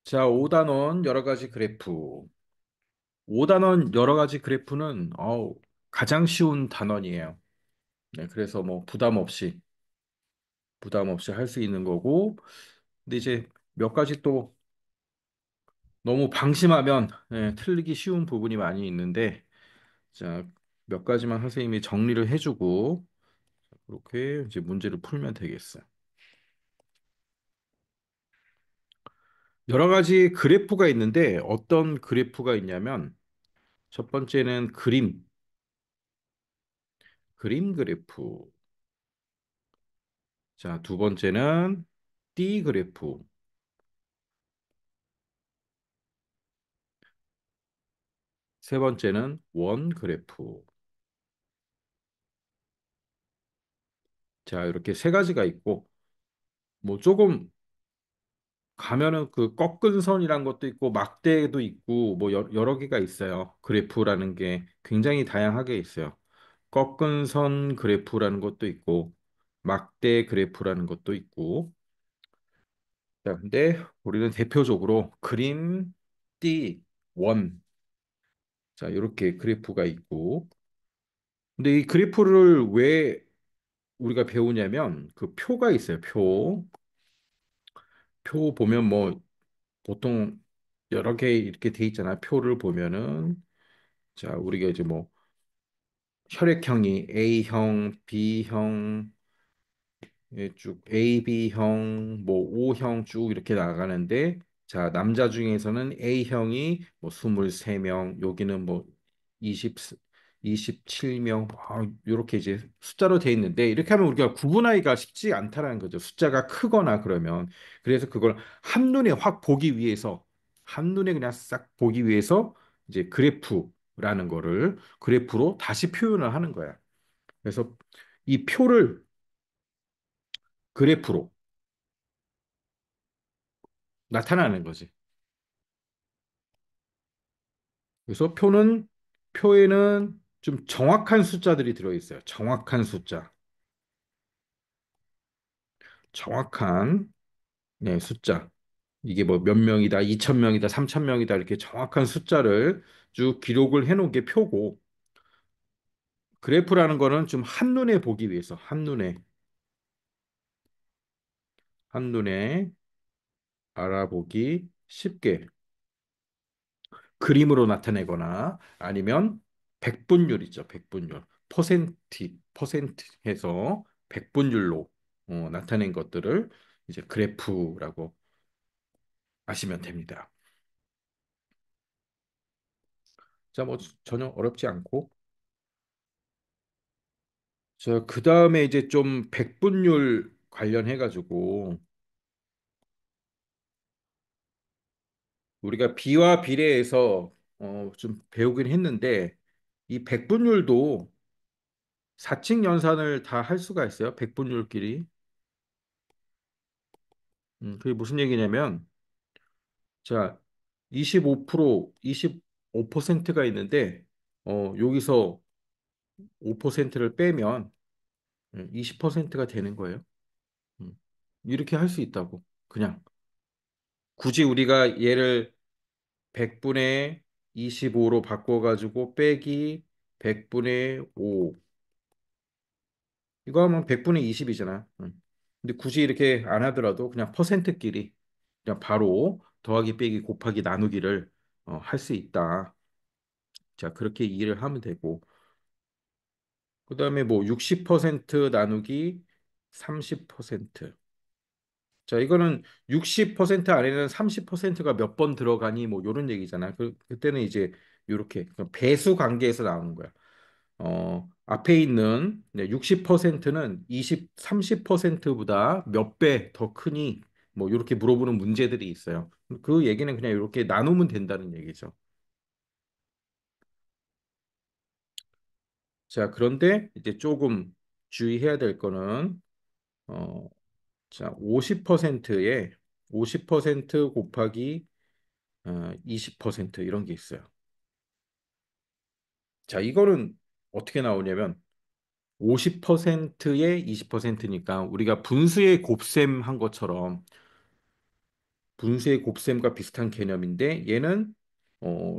자, 5단원 여러 가지 그래프. 5단원 여러 가지 그래프는 가장 쉬운 단원이에요. 네, 그래서 뭐 부담 없이 할 수 있는 거고. 근데 이제 몇 가지 또 너무 방심하면 틀리기 쉬운 부분이 많이 있는데, 자, 몇 가지만 선생님이 정리를 해주고 그렇게 이제 문제를 풀면 되겠어요. 여러 가지 그래프가 있는데 어떤 그래프가 있냐면 첫 번째는 그림 그래프. 자, 두 번째는 띠 그래프. 세 번째는 원 그래프. 자, 이렇게 세 가지가 있고, 뭐 조금 가면은 그 꺾은 선이란 것도 있고, 막대도 있고, 뭐 여러 개가 있어요. 그래프라는 게 굉장히 다양하게 있어요. 꺾은 선 그래프라는 것도 있고, 막대 그래프라는 것도 있고. 자, 근데 우리는 대표적으로 그림, 띠, 원. 자, 이렇게 그래프가 있고. 근데 이 그래프를 왜 우리가 배우냐면 그 표가 있어요. 표 보면 뭐 보통 여러 개 이렇게 돼 있잖아. 표를 보면은 자, 우리가 이제 뭐 혈액형이 A형, B형, 쭉 AB형, 뭐 O형 쭉 이렇게 나가는데 자, 남자 중에서는 A형이 뭐 23명, 여기는 뭐 20, 27명, 이렇게 이제 숫자로 돼 있는데 이렇게 하면 우리가 구분하기가 쉽지 않다라는 거죠. 숫자가 크거나 그러면. 그래서 그걸 한눈에 확 보기 위해서 한눈에 그냥 싹 보기 위해서 이제 그래프라는 거를 그래프로 다시 표현을 하는 거야. 그래서 이 표를 그래프로 나타나는 거지. 그래서 표에는 좀 정확한 숫자들이 들어있어요. 정확한 숫자. 정확한 네, 숫자. 이게 뭐 몇 명이다, 2천 명이다, 3천 명이다 이렇게 정확한 숫자를 쭉 기록을 해놓은 게 표고 그래프라는 거는 좀 한눈에 보기 위해서 한눈에 알아보기 쉽게 그림으로 나타내거나 아니면 백분율이죠. 백분율. 퍼센트 해서 백분율로 나타낸 것들을 이제 그래프라고 아시면 됩니다. 자, 뭐 전혀 어렵지 않고 저 그다음에 이제 좀 백분율 관련해 가지고 우리가 비와 비례해서 좀 배우긴 했는데 이 백분율도 사칙 연산을 다 할 수가 있어요. 백분율끼리. 그게 무슨 얘기냐면 자, 25%, 25%가 있는데, 여기서 5%를 빼면 20%가 되는 거예요. 음, 이렇게 할 수 있다고. 그냥. 굳이 우리가 얘를 100분의 25로 바꿔가지고 빼기 100분의 5. 이거 하면 100분의 20이잖아. 근데 굳이 이렇게 안 하더라도 그냥 퍼센트끼리 그냥 바로 더하기 빼기 곱하기 나누기를 할 수 있다. 자, 그렇게 이해를 하면 되고. 그다음에 뭐 60% 나누기 30%. 자, 이거는 60% 안에는 30%가 몇 번 들어가니 뭐 요런 얘기잖아. 그때는 이제 요렇게 배수 관계에서 나오는 거야. 앞에 있는 60%는 30%보다 몇 배 더 크니 뭐 요렇게 물어보는 문제들이 있어요. 그 얘기는 그냥 이렇게 나누면 된다는 얘기죠. 자, 그런데 이제 조금 주의해야 될 거는 어, 자, 50%에 50% 곱하기 20% 이런 게 있어요. 자, 이거는 어떻게 나오냐면 50%에 20%니까 우리가 분수의 곱셈 한 것처럼 분수의 곱셈과 비슷한 개념인데 얘는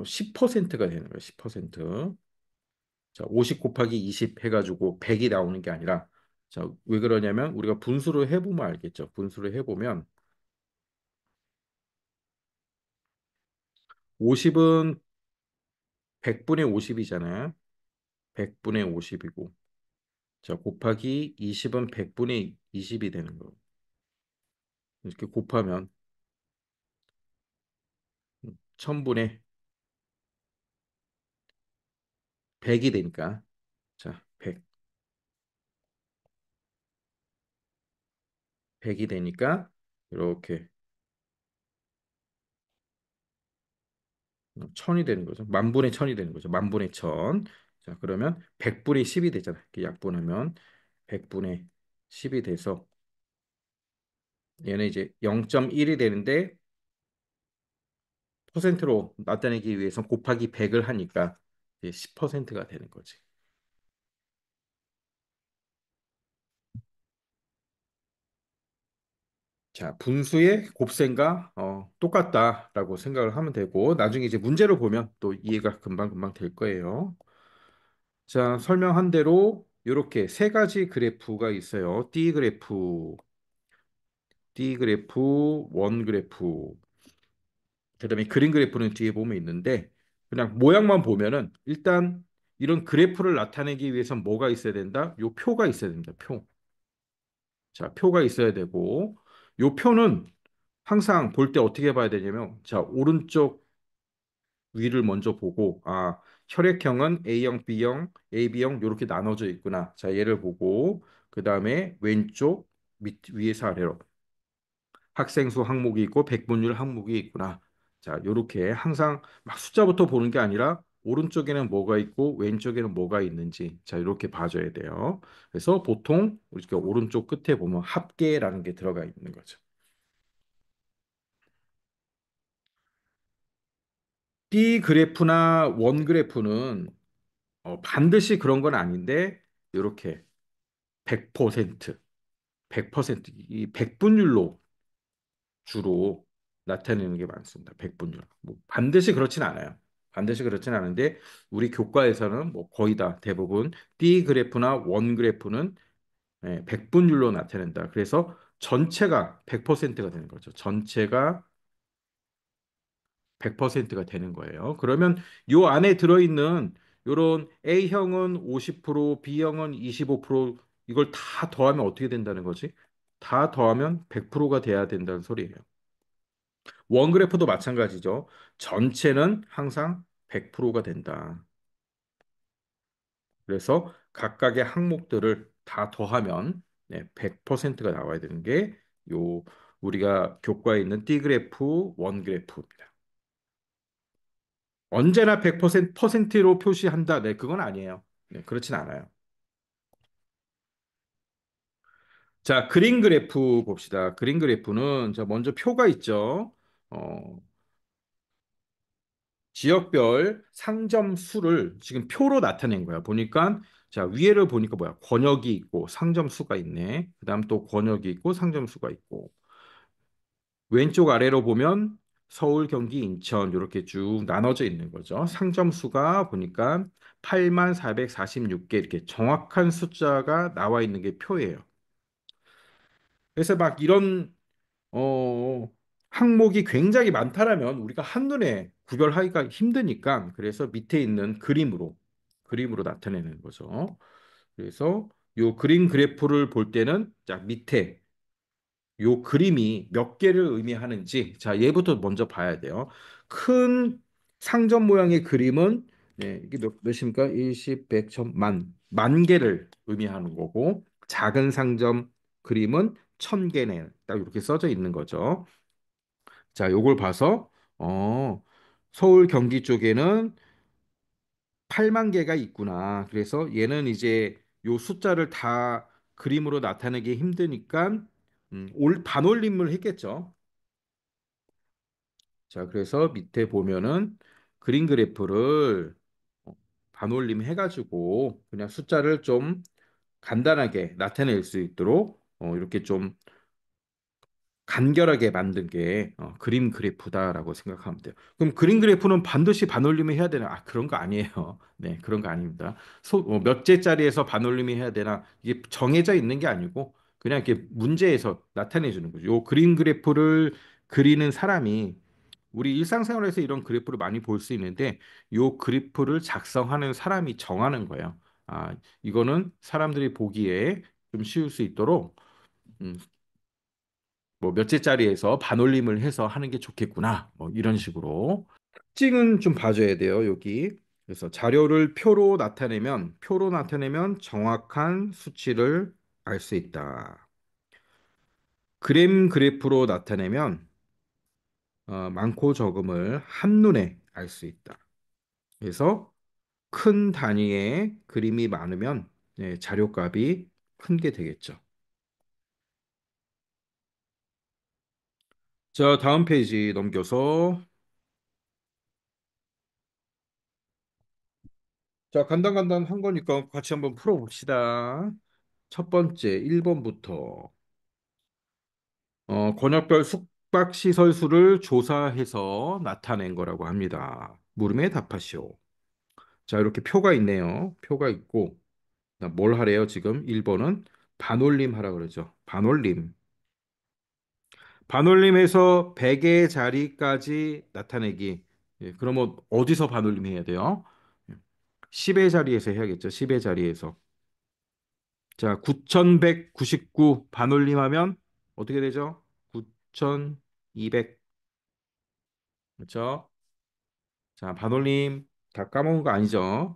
10%가 되는 거예요. 10%. 자, 50 곱하기 20 해가지고 100이 나오는 게 아니라 자, 왜 그러냐면 우리가 분수를 해보면 알겠죠. 분수를 해보면 50은 100분의 50이잖아요. 100분의 50이고 자, 곱하기 20은 100분의 20이 되는 거예요. 이렇게 곱하면 1000분의 100이 되니까 자, 100이 되니까 이렇게 1000이 되는 거죠. 만분의 1000이 되는 거죠. 만분의 1000. 자, 그러면 100분의 10이 되잖아요. 이렇게 약분하면 100분의 10이 돼서 얘는 이제 0.1이 되는데 퍼센트로 나타내기 위해서 곱하기 100을 하니까 이제 10%가 되는 거지. 자, 분수의 곱셈과 똑같다라고 생각을 하면 되고 나중에 이제 문제를 보면 또 이해가 금방금방 될 거예요. 자, 설명한 대로 이렇게 세 가지 그래프가 있어요. D 그래프, 원 그래프, 그다음에 그림 그래프는 뒤에 보면 있는데 그냥 모양만 보면은 일단 이런 그래프를 나타내기 위해선 뭐가 있어야 된다? 요 표가 있어야 됩니다. 표. 자, 표가 있어야 되고 요 표는 항상 볼 때 어떻게 봐야 되냐면 자, 오른쪽 위를 먼저 보고 혈액형은 A형, B형, AB형 이렇게 나눠져 있구나. 자, 얘를 보고 그다음에 왼쪽 밑 위에서 아래로 학생 수 항목이 있고 백분율 항목이 있구나. 자, 요렇게 항상 막 숫자부터 보는 게 아니라 오른쪽에는 뭐가 있고 왼쪽에는 뭐가 있는지 자, 이렇게 봐줘야 돼요. 그래서 보통 이렇게 오른쪽 끝에 보면 합계라는 게 들어가 있는 거죠. B 그래프나 원 그래프는 반드시 그런 건 아닌데 이렇게 100%, 100%, 이 백분율로 주로 나타내는 게 많습니다. 백분율. 뭐 반드시 그렇진 않아요. 반드시 그렇진 않은데 우리 교과에서는 뭐 거의 다 대부분 D 그래프나 원 그래프는 백분율로 나타낸다. 그래서 전체가 100%가 되는 거죠. 전체가 100%가 되는 거예요. 그러면 요 안에 들어있는 요런 A형은 50%, B형은 25% 이걸 다 더하면 어떻게 된다는 거지? 다 더하면 100%가 돼야 된다는 소리예요. 원 그래프도 마찬가지죠. 전체는 항상 100%가 된다. 그래서 각각의 항목들을 다 더하면 100%가 나와야 되는 게 요 우리가 교과에 있는 띠 그래프, 원 그래프입니다. 언제나 100%로 표시한다. 네, 그건 아니에요. 네, 그렇진 않아요. 자, 그린 그래프 봅시다. 그린 그래프는 자, 먼저 표가 있죠. 어, 지역별 상점 수를 지금 표로 나타낸 거야. 보니까 자, 위에를 보니까 뭐야? 권역이 있고 상점 수가 있네. 그다음 또 권역이 있고 상점 수가 있고 왼쪽 아래로 보면 서울, 경기, 인천 이렇게 쭉 나눠져 있는 거죠. 상점 수가 보니까 8만 446개 이렇게 정확한 숫자가 나와 있는 게 표예요. 그래서 막 이런 항목이 굉장히 많다라면 우리가 한눈에 구별하기가 힘드니까 그래서 밑에 있는 그림으로 나타내는 거죠. 그래서 요 그림 그래프를 볼 때는 자 밑에 요 그림이 몇 개를 의미하는지 자 얘부터 먼저 봐야 돼요. 큰 상점 모양의 그림은 이게 몇입니까? 일십, 백, 천, 만 개를 의미하는 거고 작은 상점 그림은 1000개네. 딱 이렇게 써져 있는 거죠. 자, 요걸 봐서 서울 경기 쪽에는 8만 개가 있구나. 그래서 얘는 이제 요 숫자를 다 그림으로 나타내기 힘드니까 올 반올림을 했겠죠. 자, 그래서 밑에 보면은 그림 그래프를 어, 반올림 해가지고 그냥 숫자를 좀 간단하게 나타낼 수 있도록 이렇게 좀 간결하게 만든 게 그림 그래프다라고 생각하면 돼요. 그럼 그림 그래프는 반드시 반올림을 해야 되나? 아, 그런 거 아니에요. 네, 그런 거 아닙니다. 몇째짜리에서 반올림이 해야 되나? 이게 정해져 있는 게 아니고 그냥 이렇게 문제에서 나타내 주는 거죠. 요 그림 그래프를 그리는 사람이 우리 일상생활에서 이런 그래프를 많이 볼 수 있는데 요 그래프를 작성하는 사람이 정하는 거예요. 아, 이거는 사람들이 보기에 좀 쉬울 수 있도록 음, 뭐 몇째짜리에서 반올림을 해서 하는 게 좋겠구나. 뭐 이런 식으로. 특징은 좀 봐줘야 돼요, 여기. 그래서 자료를 표로 나타내면 정확한 수치를 알 수 있다. 그램 그래프로 나타내면 많고 적음을 한눈에 알 수 있다. 그래서 큰 단위의 그림이 많으면 네, 자료값이 큰 게 되겠죠. 자, 다음 페이지 넘겨서 자, 간단한 거니까 같이 한번 풀어봅시다. 첫 번째, 1번부터 권역별 숙박시설 수를 조사해서 나타낸 거라고 합니다. 물음에 답하시오. 자, 이렇게 표가 있네요. 표가 있고, 자, 뭘 하래요, 지금? 1번은 반올림 하라 그러죠. 반올림. 반올림에서 100의 자리까지 나타내기. 예, 그러면 어디서 반올림 해야 돼요? 10의 자리에서 해야겠죠. 10의 자리에서. 자, 9199 반올림하면 어떻게 되죠? 9200. 그렇죠? 자, 반올림 다 까먹은 거 아니죠?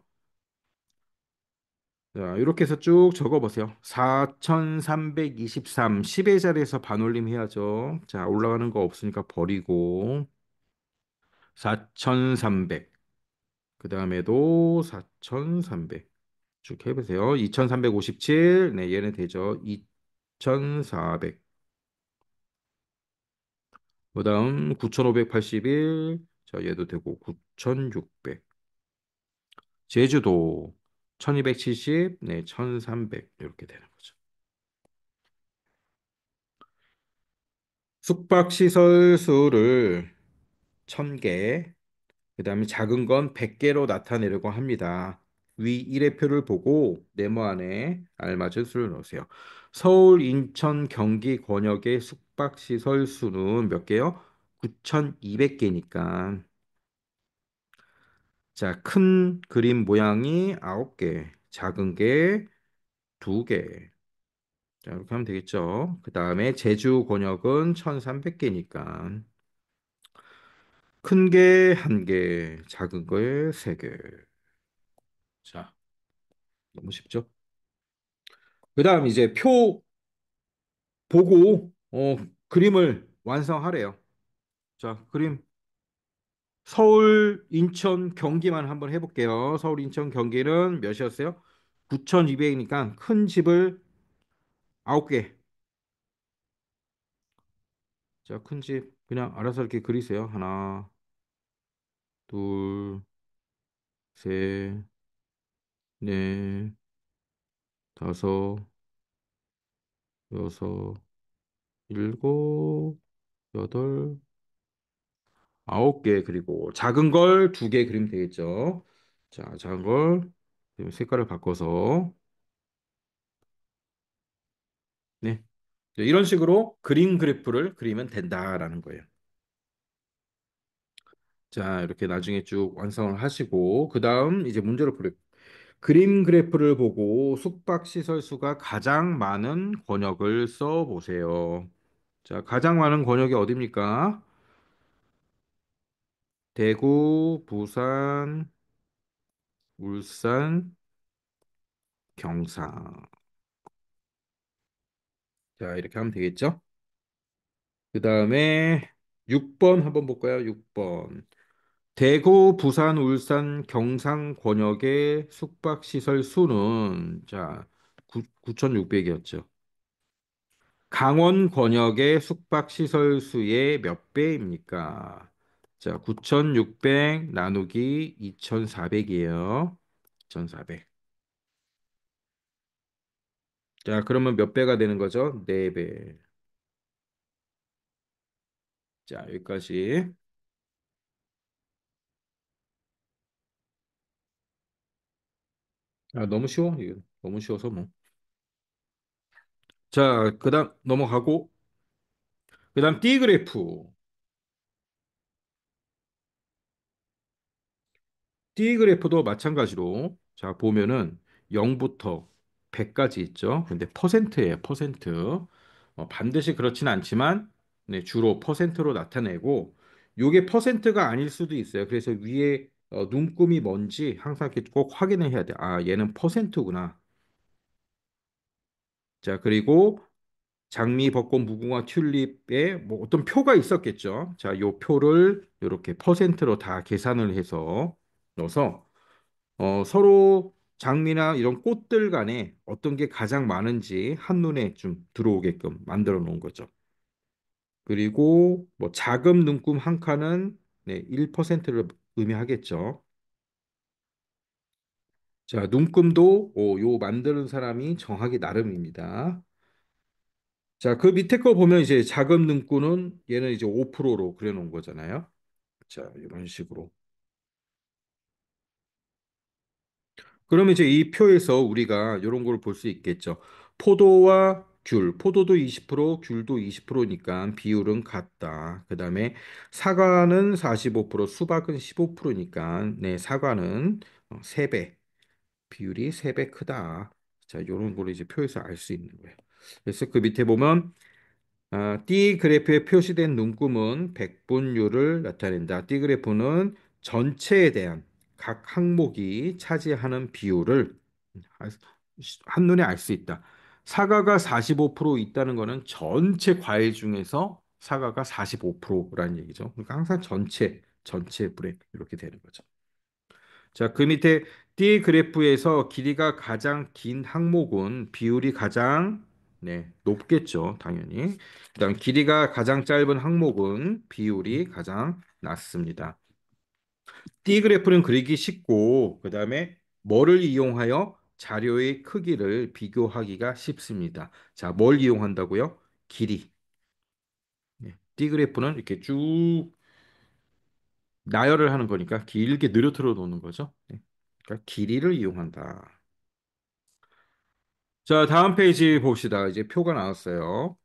자, 이렇게 해서 쭉 적어 보세요. 4323 10의 자리에서 반올림 해야죠. 자, 올라가는 거 없으니까 버리고 4300. 그다음에도 4300. 쭉 해보세요. 2357. 네, 얘는 되죠. 2400. 그다음 9581. 자, 얘도 되고 9600. 제주도 1270. 네, 1300. 이렇게 되는 거죠. 숙박시설 수를 1000개, 그다음에 작은 건 100개로 나타내려고 합니다. 위 1회표를 보고 네모 안에 알맞은 수를 넣으세요. 서울, 인천, 경기, 권역의 숙박시설 수는 몇 개요? 9,200개니까. 자, 큰 그림 모양이 9개, 작은 게 2개. 자, 이렇게 하면 되겠죠. 그 다음에 제주 권역은 1,300개니까. 큰 게 1개, 작은 거에 3개. 자, 너무 쉽죠? 그 다음 이제 표 보고 그림을 완성하래요. 자, 그림 서울, 인천, 경기만 한번 해볼게요. 서울, 인천, 경기는 몇이었어요? 9,200이니까 큰 집을 9개. 자, 큰 집 그냥 알아서 이렇게 그리세요. 하나, 둘, 셋, 넷, 다섯, 여섯, 일곱, 여덟, 9개 그리고 작은 걸 2개 그리면 되겠죠. 자, 작은 걸 색깔을 바꿔서 네. 이런 식으로 그림 그래프를 그리면 된다라는 거예요. 자, 이렇게 나중에 쭉 완성을 하시고 그다음 이제 문제를 풀어요. 그림 그래프를 보고 숙박시설 수가 가장 많은 권역을 써 보세요. 자, 가장 많은 권역이 어디입니까? 대구, 부산, 울산, 경상. 자, 이렇게 하면 되겠죠? 그 다음에 6번 한번 볼까요? 6번. 대구, 부산, 울산, 경상 권역의 숙박시설 수는 자 9,600이었죠. 강원 권역의 숙박시설 수의 몇 배입니까? 자, 9,600 나누기 2,400이에요. 2,400. 자, 그러면 몇 배가 되는 거죠? 4배. 자, 여기까지. 아, 너무 쉬워. 이거 너무 쉬워서 뭐. 자, 그다음 넘어가고 그다음 D그래프. D그래프도 마찬가지로 자, 보면은 0부터 100까지 있죠. 근데 퍼센트예요, 퍼센트. 반드시 그렇진 않지만 네, 주로 퍼센트로 나타내고 요게 퍼센트가 아닐 수도 있어요. 그래서 위에 눈금이 뭔지 항상 이렇게 꼭 확인을 해야 돼. 아, 얘는 퍼센트구나. 자, 그리고 장미, 벚꽃, 무궁화, 튤립에 뭐 어떤 표가 있었겠죠. 자, 요 표를 이렇게 퍼센트로 다 계산을 해서 넣어서 서로 장미나 이런 꽃들 간에 어떤 게 가장 많은지 한눈에 좀 들어오게끔 만들어 놓은 거죠. 그리고 뭐 자금 눈금 한 칸은 네, 1%를 의미하겠죠. 자, 눈금도 요 만드는 사람이 정하기 나름입니다. 자, 그 밑에 거 보면 이제 자금 눈금은 얘는 이제 5%로 그려놓은 거잖아요. 자, 이런 식으로. 그러면 이제 이 표에서 우리가 이런 걸 볼 수 있겠죠. 포도와 귤, 포도도 20%, 귤도 20%니까 비율은 같다. 그다음에 사과는 45%, 수박은 15%니까 네, 사과는 3배, 비율이 3배 크다. 자, 이런 걸 이제 표에서 알 수 있는 거예요. 그래서 그 밑에 보면 D 그래프에 표시된 눈금은 백분율을 나타낸다. D 그래프는 전체에 대한 각 항목이 차지하는 비율을 알- 한눈에 알 수 있다. 사과가 45% 있다는 것은 전체 과일 중에서 사과가 45%라는 얘기죠. 그러니까 항상 전체 불에 이렇게 되는 거죠. 자, 그 밑에 D 그래프에서 길이가 가장 긴 항목은 비율이 가장 네, 높겠죠, 당연히. 그다음 길이가 가장 짧은 항목은 비율이 가장 낮습니다. D 그래프는 그리기 쉽고 그다음에 뭐를 이용하여 자료의 크기를 비교하기가 쉽습니다. 자, 뭘 이용한다고요? 길이. 네. D 그래프는 이렇게 쭉 나열을 하는 거니까 길게 늘어뜨려 놓는 거죠. 네. 그러니까 길이를 이용한다. 자, 다음 페이지 봅시다. 이제 표가 나왔어요.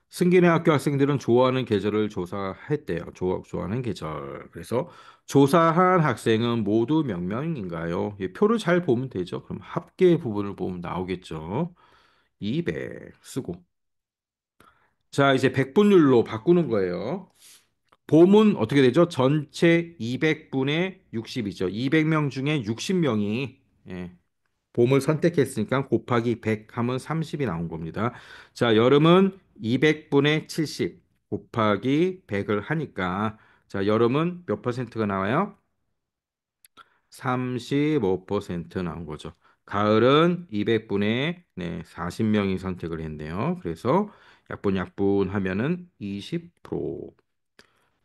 승진의 학교 학생들은 좋아하는 계절을 조사했대요. 좋아하는 계절. 그래서 조사한 학생은 모두 몇 명인가요? 이 표를 잘 보면 되죠. 그럼 합계 부분을 보면 나오겠죠. 200 쓰고. 자, 이제 백분율로 바꾸는 거예요. 봄은 어떻게 되죠? 전체 200분의 60이죠. 200명 중에 60명이 봄을 선택했으니까 곱하기 100 하면 30이 나온 겁니다. 자, 여름은 200분의 70 곱하기 100을 하니까 자, 여름은 몇 퍼센트가 나와요? 35% 나온 거죠. 가을은 200분의 40명이 선택을 했네요. 그래서 약분 하면은 20%.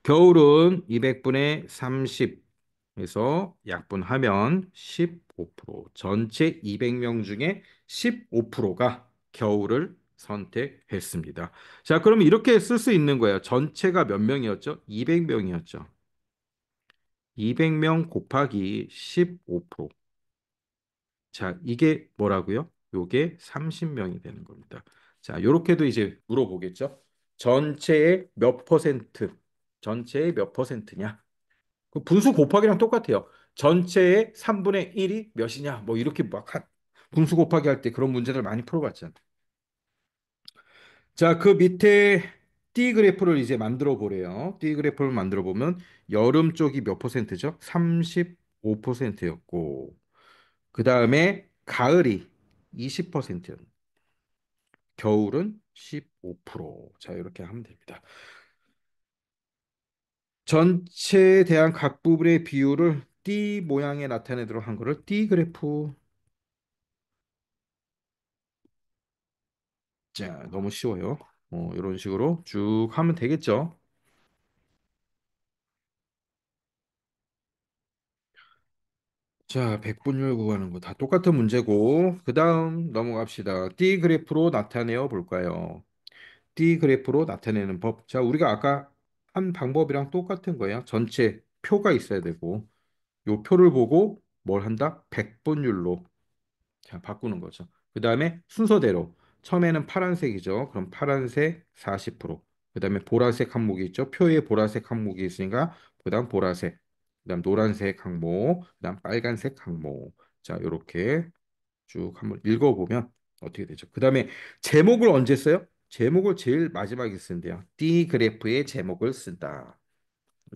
겨울은 200분의 30에서 약분하면 15%. 전체 200명 중에 15%가 겨울을 선택했습니다. 자, 그럼 이렇게 쓸 수 있는 거예요. 전체가 몇 명이었죠? 200명이었죠. 200명 곱하기 15%. 자, 이게 뭐라고요? 요게 30명이 되는 겁니다. 자, 요렇게도 이제 물어보겠죠? 전체의 몇 퍼센트? 전체의 몇 퍼센트냐? 그 분수 곱하기랑 똑같아요. 전체의 3분의 1이 몇이냐? 뭐 이렇게 분수 곱하기 할 때 그런 문제들 많이 풀어봤잖아. 자, 그 밑에 D 그래프를 이제 만들어 보래요. D 그래프를 만들어 보면 여름 쪽이 몇 퍼센트죠? 35%였고 그 다음에 가을이 20%였고 겨울은 15%. 자, 이렇게 하면 됩니다. 전체에 대한 각 부분의 비율을 띠 모양에 나타내도록 한 거를 띠 그래프. 자, 너무 쉬워요. 이런 식으로 쭉 하면 되겠죠. 자, 백분율 구하는 거 다 똑같은 문제고, 그 다음 넘어갑시다. 띠 그래프로 나타내어 볼까요? D 그래프로 나타내는 법. 자, 우리가 아까 한 방법이랑 똑같은 거예요. 전체 표가 있어야 되고, 요 표를 보고 뭘 한다? 백분율로 자, 바꾸는 거죠. 그 다음에 순서대로 처음에는 파란색이죠. 그럼 파란색 40%. 그 다음에 보라색 항목이 있죠. 표에 보라색 항목이 있으니까 그 다음 보라색. 그 다음 노란색 항목. 그 다음 빨간색 항목. 자, 요렇게 쭉 한번 읽어보면 어떻게 되죠? 그 다음에 제목을 언제 써요? 제목을 제일 마지막에 쓴대요. D 그래프의 제목을 쓴다.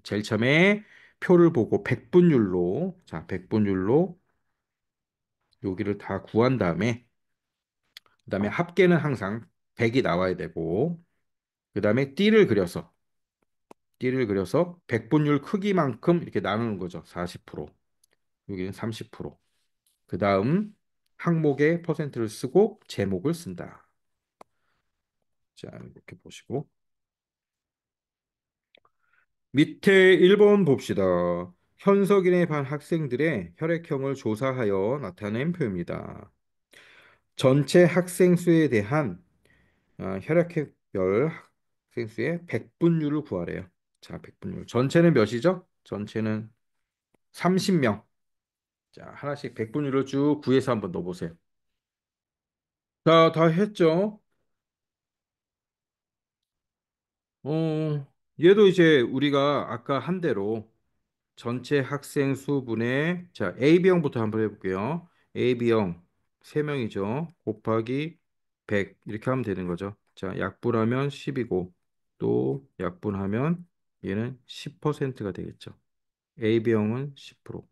제일 처음에 표를 보고 백분율로 자, 백분율로 여기를 다 구한 다음에 그다음에 합계는 항상 100이 나와야 되고 그다음에 띠를 그려서 백분율 크기만큼 이렇게 나누는 거죠. 40%. 여기는 30%. 그다음 항목에 퍼센트를 쓰고 제목을 쓴다. 자, 이렇게 보시고 밑에 1번 봅시다. 현석인의 반 학생들의 혈액형을 조사하여 나타낸 표입니다. 전체 학생 수에 대한 혈액별 학생 수의 백분율을 구하래요. 자, 백분율. 전체는 몇이죠? 전체는 30명. 자, 하나씩 백분율을 쭉 구해서 한번 넣어보세요. 자, 다 했죠? 얘도 이제 우리가 아까 한 대로 전체 학생 수분의 자, AB형부터 한번 해볼게요. AB형 3명이죠. 곱하기 100 이렇게 하면 되는 거죠. 자, 약분하면 10이고 또 약분하면 얘는 10%가 되겠죠. AB형은 10%.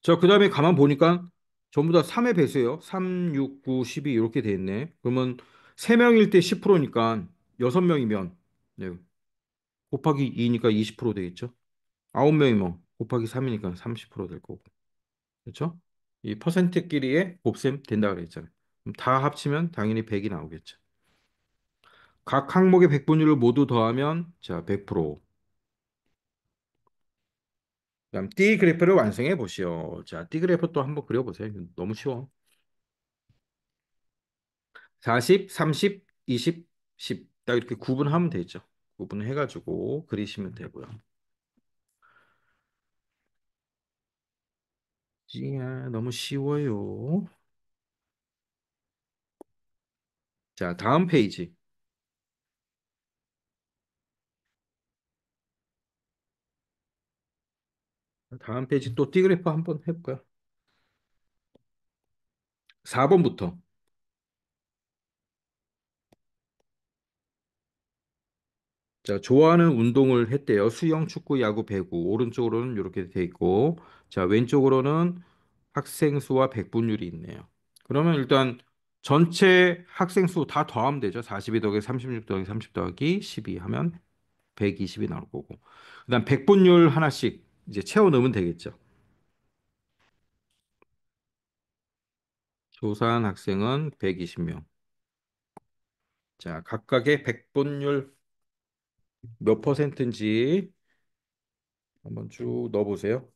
자, 그 다음에 가만 보니까 전부 다 3의 배수예요. 3, 6, 9, 12 이렇게 돼 있네. 그러면 3명일 때 10%니까 6명이면 네. 곱하기 2니까 20% 되겠죠. 9명이면 곱하기 3이니까 30%될 거고. 그렇죠? 이 퍼센트끼리의 곱셈 된다 그랬잖아요. 그럼 다 합치면 당연히 100이 나오겠죠. 각 항목의 백분율을 모두 더하면 자, 100%. 그다음 D 그래프를 완성해 보시오. 자, D 그래프 또 한번 그려보세요. 너무 쉬워. 40, 30, 20, 10. 딱 이렇게 구분하면 되죠. 구분해가지고 그리시면 되고요. 찌야, 너무 쉬워요. 자, 다음 페이지. 다음 페이지 또 D 그래프 한번 해볼까요? 4번부터. 자, 좋아하는 운동을 했대요. 수영, 축구, 야구, 배구. 오른쪽으로는 이렇게 돼 있고, 자, 왼쪽으로는 학생 수와 백분율이 있네요. 그러면 일단 전체 학생 수 다 더하면 되죠. 42 더하기 36 더하기 30 더하기 12 하면 120이 나올 거고. 그다음 백분율 하나씩 이제 채워 넣으면 되겠죠. 조사한 학생은 120명. 자, 각각의 백분율 몇 퍼센트인지 한번 쭉 넣어보세요.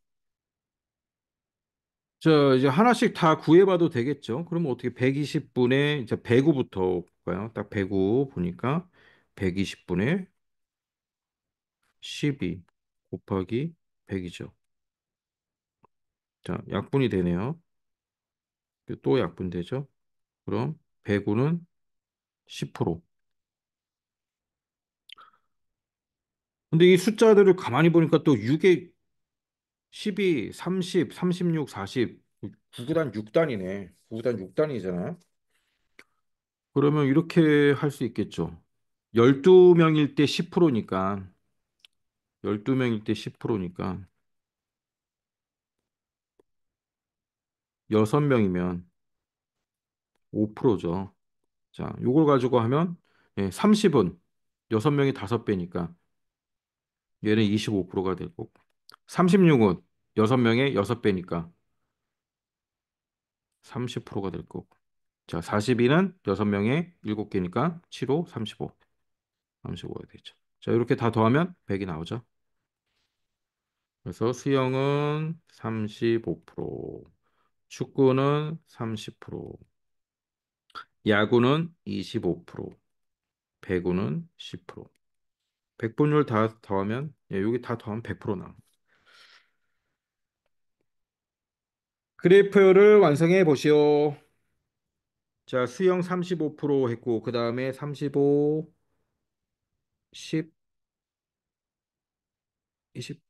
자, 이제 하나씩 다 구해봐도 되겠죠. 그러면 어떻게 120분의 이제 109부터 볼까요? 딱 109 보니까 120분의 12 곱하기 100이죠. 자, 약분이 되네요. 또 약분되죠. 그럼 109는 10%. 근데 이 숫자들을 가만히 보니까 또 6에 12, 30, 36, 40, 9구단 6단이네. 9구단 6단이잖아. 그러면 이렇게 할 수 있겠죠. 12명일 때 10%니까 12명일 때 10%니까 6명이면 5%죠. 자, 요걸 가지고 하면 30은 6명이 5배니까 얘는 25%가 될 거고 36은 6명의 6배니까 30%가 될 거고 자, 42는 6명의 7개니까 7, 5, 35. 35가 되죠. 자, 이렇게 다 더하면 100이 나오죠. 그래서 수영은 35%, 축구는 30%, 야구는 25%, 배구는 10%. 백분율 다 더하면, 예, 여기 다 더하면 100% 나. 그래프를 완성해 보시오. 자, 수영 35% 했고, 그 다음에 35, 10, 20,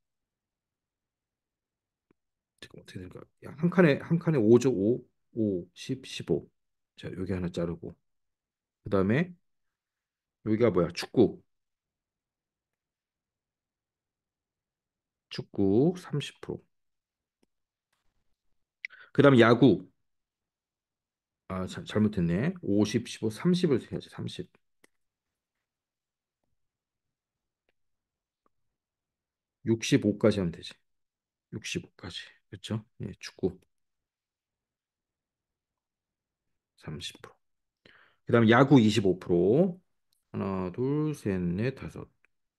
잠깐 어떻게 될까? 야, 한 칸에 5죠, 5, 5, 10, 15. 자, 여기 하나 자르고. 그 다음에 여기가 뭐야? 축구. 축구 30%. 그 다음에 야구. 아, 잘못했네. 50, 15, 30을 해야지, 30. 65까지 하면 되지. 65까지. 그렇죠? 예, 축구 30%. 그다음 야구 25%. 하나, 둘, 셋, 넷, 다섯.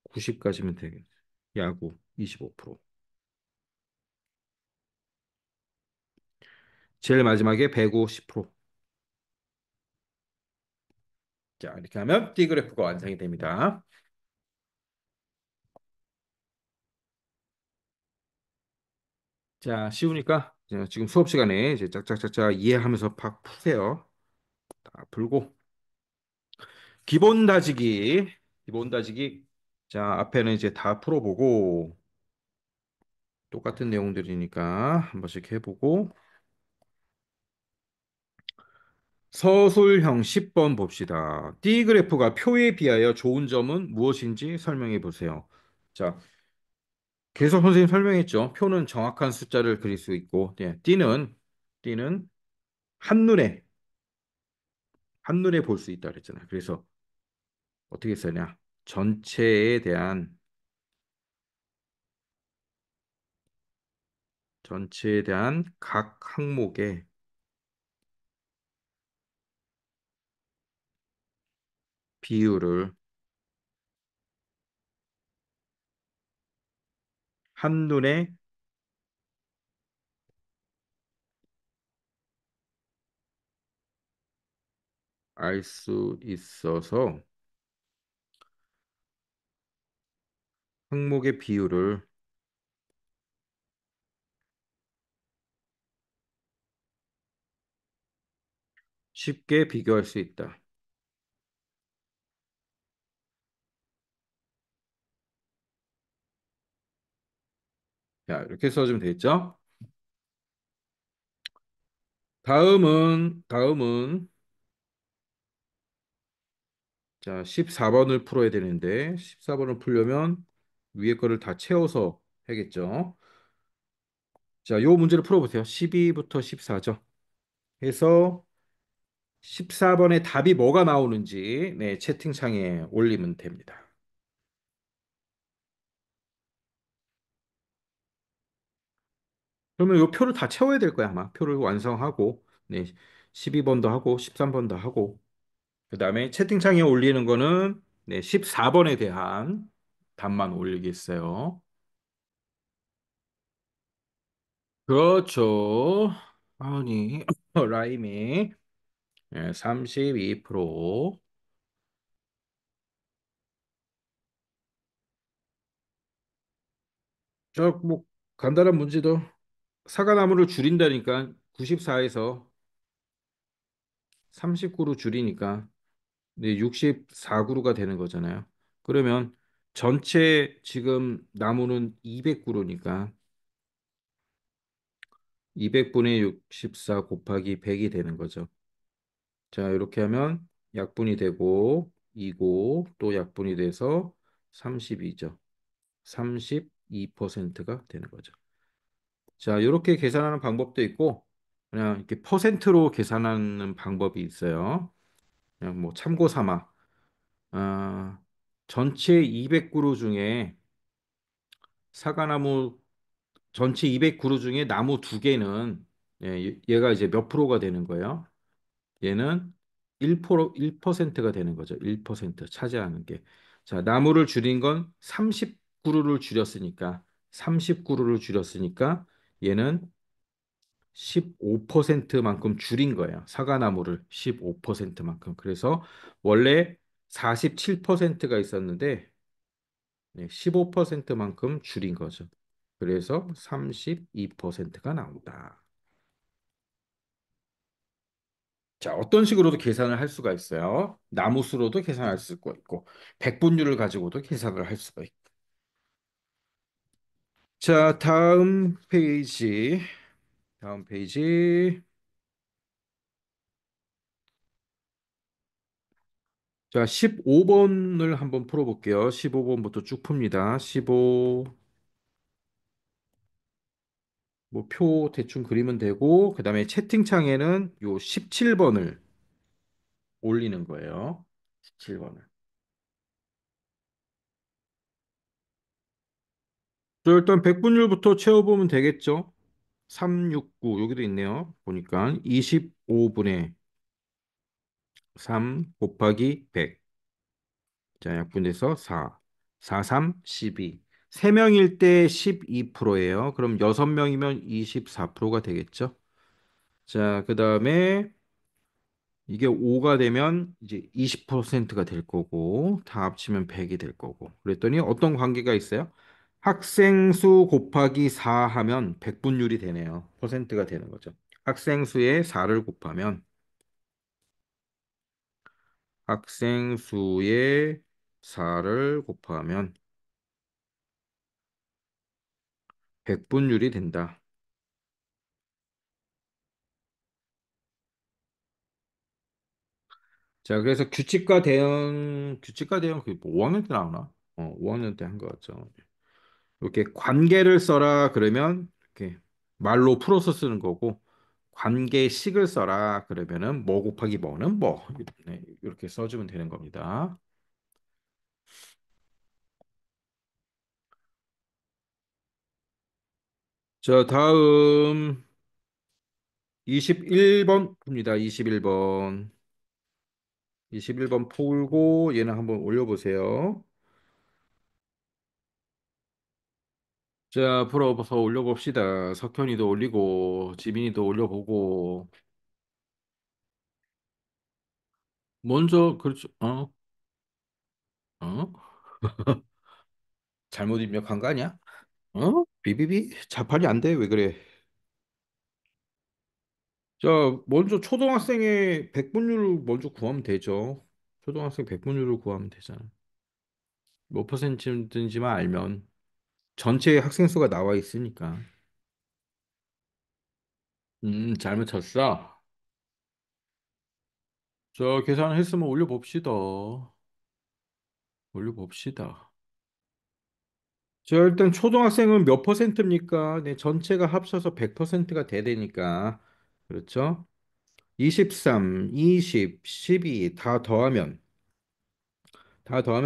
90까지면 되겠네. 야구 25%. 제일 마지막에 배구 10%. 자, 이렇게 하면 D 그래프가 완성이 됩니다. 자, 쉬우니까 지금 수업 시간에 이제 짝짝짝짝 이해하면서 팍 푸세요. 다 풀고 기본 다지기, 기본 다지기. 자, 앞에는 이제 다 풀어보고 똑같은 내용들이니까 한 번씩 해보고 서술형 10번 봅시다. D 그래프가 표에 비하여 좋은 점은 무엇인지 설명해 보세요. 자, 계속 선생님 설명했죠. 표는 정확한 숫자를 그릴 수 있고, 네, D는 한눈에 한눈에 볼 수 있다 그랬잖아요. 그래서 어떻게 쓰냐? 전체에 대한 각 항목의 비율을 한눈에 알 수 있어서 항목의 비율을 쉽게 비교할 수 있다. 자, 이렇게 써주면 되겠죠? 다음은 자, 14번을 풀어야 되는데 14번을 풀려면 위에 거를 다 채워서 해야겠죠? 자, 요 문제를 풀어보세요. 12부터 14죠. 해서 14번의 답이 뭐가 나오는지 네, 채팅창에 올리면 됩니다. 그러면 요 표를 다 채워야 될 거야, 아마. 표를 완성하고 네, 12번도 하고 13번도 하고 그다음에 채팅창에 올리는 거는 네, 14번에 대한 답만 올리겠어요. 그렇죠. 아니, 라임이 32%. 뭐 간단한 문제도 사과나무를 줄인다니까 94에서 39로 줄이니까 네, 64그루가 되는 거잖아요. 그러면 전체 지금 나무는 200그루니까 200분의 64 곱하기 100이 되는 거죠. 자, 이렇게 하면 약분이 되고 2고 또 약분이 돼서 32죠. 32%가 되는 거죠. 자, 이렇게 계산하는 방법도 있고 그냥 이렇게 퍼센트로 계산하는 방법이 있어요. 그냥 뭐 참고 삼아. 아, 전체 200그루 중에 사과나무 전체 200그루 중에 나무 두 개는 얘가 이제 몇 프로가 되는 거예요? 얘는 1%가 되는 거죠. 1% 차지하는 게. 자, 나무를 줄인 건 30그루를 줄였으니까 얘는 15%만큼 줄인 거예요. 사과나무를 15%만큼. 그래서 원래 47%가 있었는데 15%만큼 줄인 거죠. 그래서 32%가 나온다. 자, 어떤 식으로도 계산을 할 수가 있어요. 나무수로도 계산할 수가 있고, 백분율을 가지고도 계산을 할 수가 있고. 자, 다음 페이지. 다음 페이지. 자, 15번을 한번 풀어볼게요. 15번부터 쭉 풉니다. 15, 뭐, 표 대충 그리면 되고, 그 다음에 채팅창에는 요 17번을 올리는 거예요. 17번을. 자, 일단 백분율부터 채워보면 되겠죠. 369, 여기도 있네요. 보니까 25분의 3 곱하기 100. 자, 약분돼서 4. 4, 3, 12. 3명일 때 12%예요. 그럼 6명이면 24%가 되겠죠. 자, 그 다음에 이게 5가 되면 이제 20%가 될 거고, 다 합치면 100이 될 거고. 그랬더니 어떤 관계가 있어요? 학생 수 곱하기 4 하면 백분율이 되네요. 퍼센트가 되는 거죠. 학생 수에 4를 곱하면 학생 수에 4를 곱하면 백분율이 된다. 자, 그래서 규칙과 대응, 그게 뭐 5학년 때 나오나? 5학년 때 한 거 같죠. 이렇게 관계를 써라 그러면 이렇게 말로 풀어서 쓰는 거고, 관계식을 써라 그러면은 뭐 곱하기 뭐는 뭐, 네, 이렇게 써주면 되는 겁니다. 자, 다음 21번입니다. 21번. 21번 풀고 얘는 한번 올려보세요. 자, 풀어서 올려봅시다. 석현이도 올리고, 지민이도 올려보고. 먼저, 그렇죠. 어? 잘못 입력한 거 아니야? 비비비? 자판이 안 돼? 왜 그래? 자, 먼저 초등학생의 백분율을 먼저 구하면 되죠. 초등학생 백분율을 구하면 되잖아. 몇 퍼센트인지만 알면. 전체 학생 수가 나와 있으니까. 잘못 쳤어. 자, 계산했으면 올려봅시다. 올려봅시다. 자, 일단 초등학생은 몇 퍼센트입니까? 네, 전체가 합쳐서 100%가 돼야 되니까. 그렇죠? 23, 20, 12 다 더하면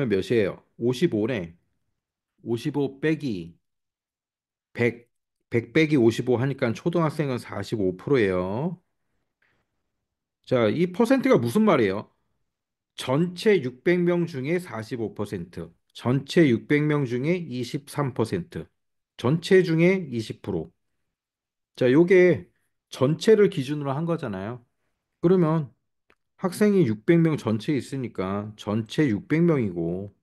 몇이에요? 55네. 55 빼기 100, 100 빼기 55 하니까 초등학생은 45%예요. 자, 이 퍼센트가 무슨 말이에요? 전체 600명 중에 45%, 전체 600명 중에 23%, 전체 중에 20%. 자, 요게 전체를 기준으로 한 거잖아요. 그러면 학생이 600명 전체에 있으니까 전체 600명이고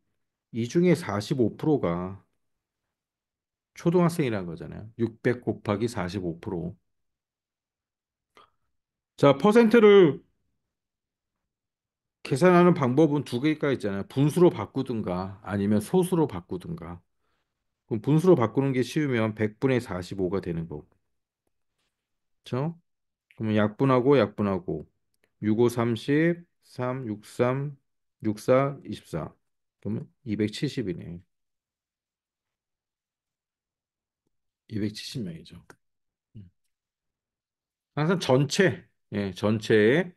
이 중에 45%가 초등학생이라는 거잖아요. 600 곱하기 45%. 자, 퍼센트를 계산하는 방법은 두 개가 있잖아요. 분수로 바꾸든가 아니면 소수로 바꾸든가. 그럼 분수로 바꾸는 게 쉬우면 100분의 45가 되는 거고. 그렇죠? 그러면 약분하고 65 30, 3 63, 64 24. 그러면 270이네. 270명이죠. 항상 전체의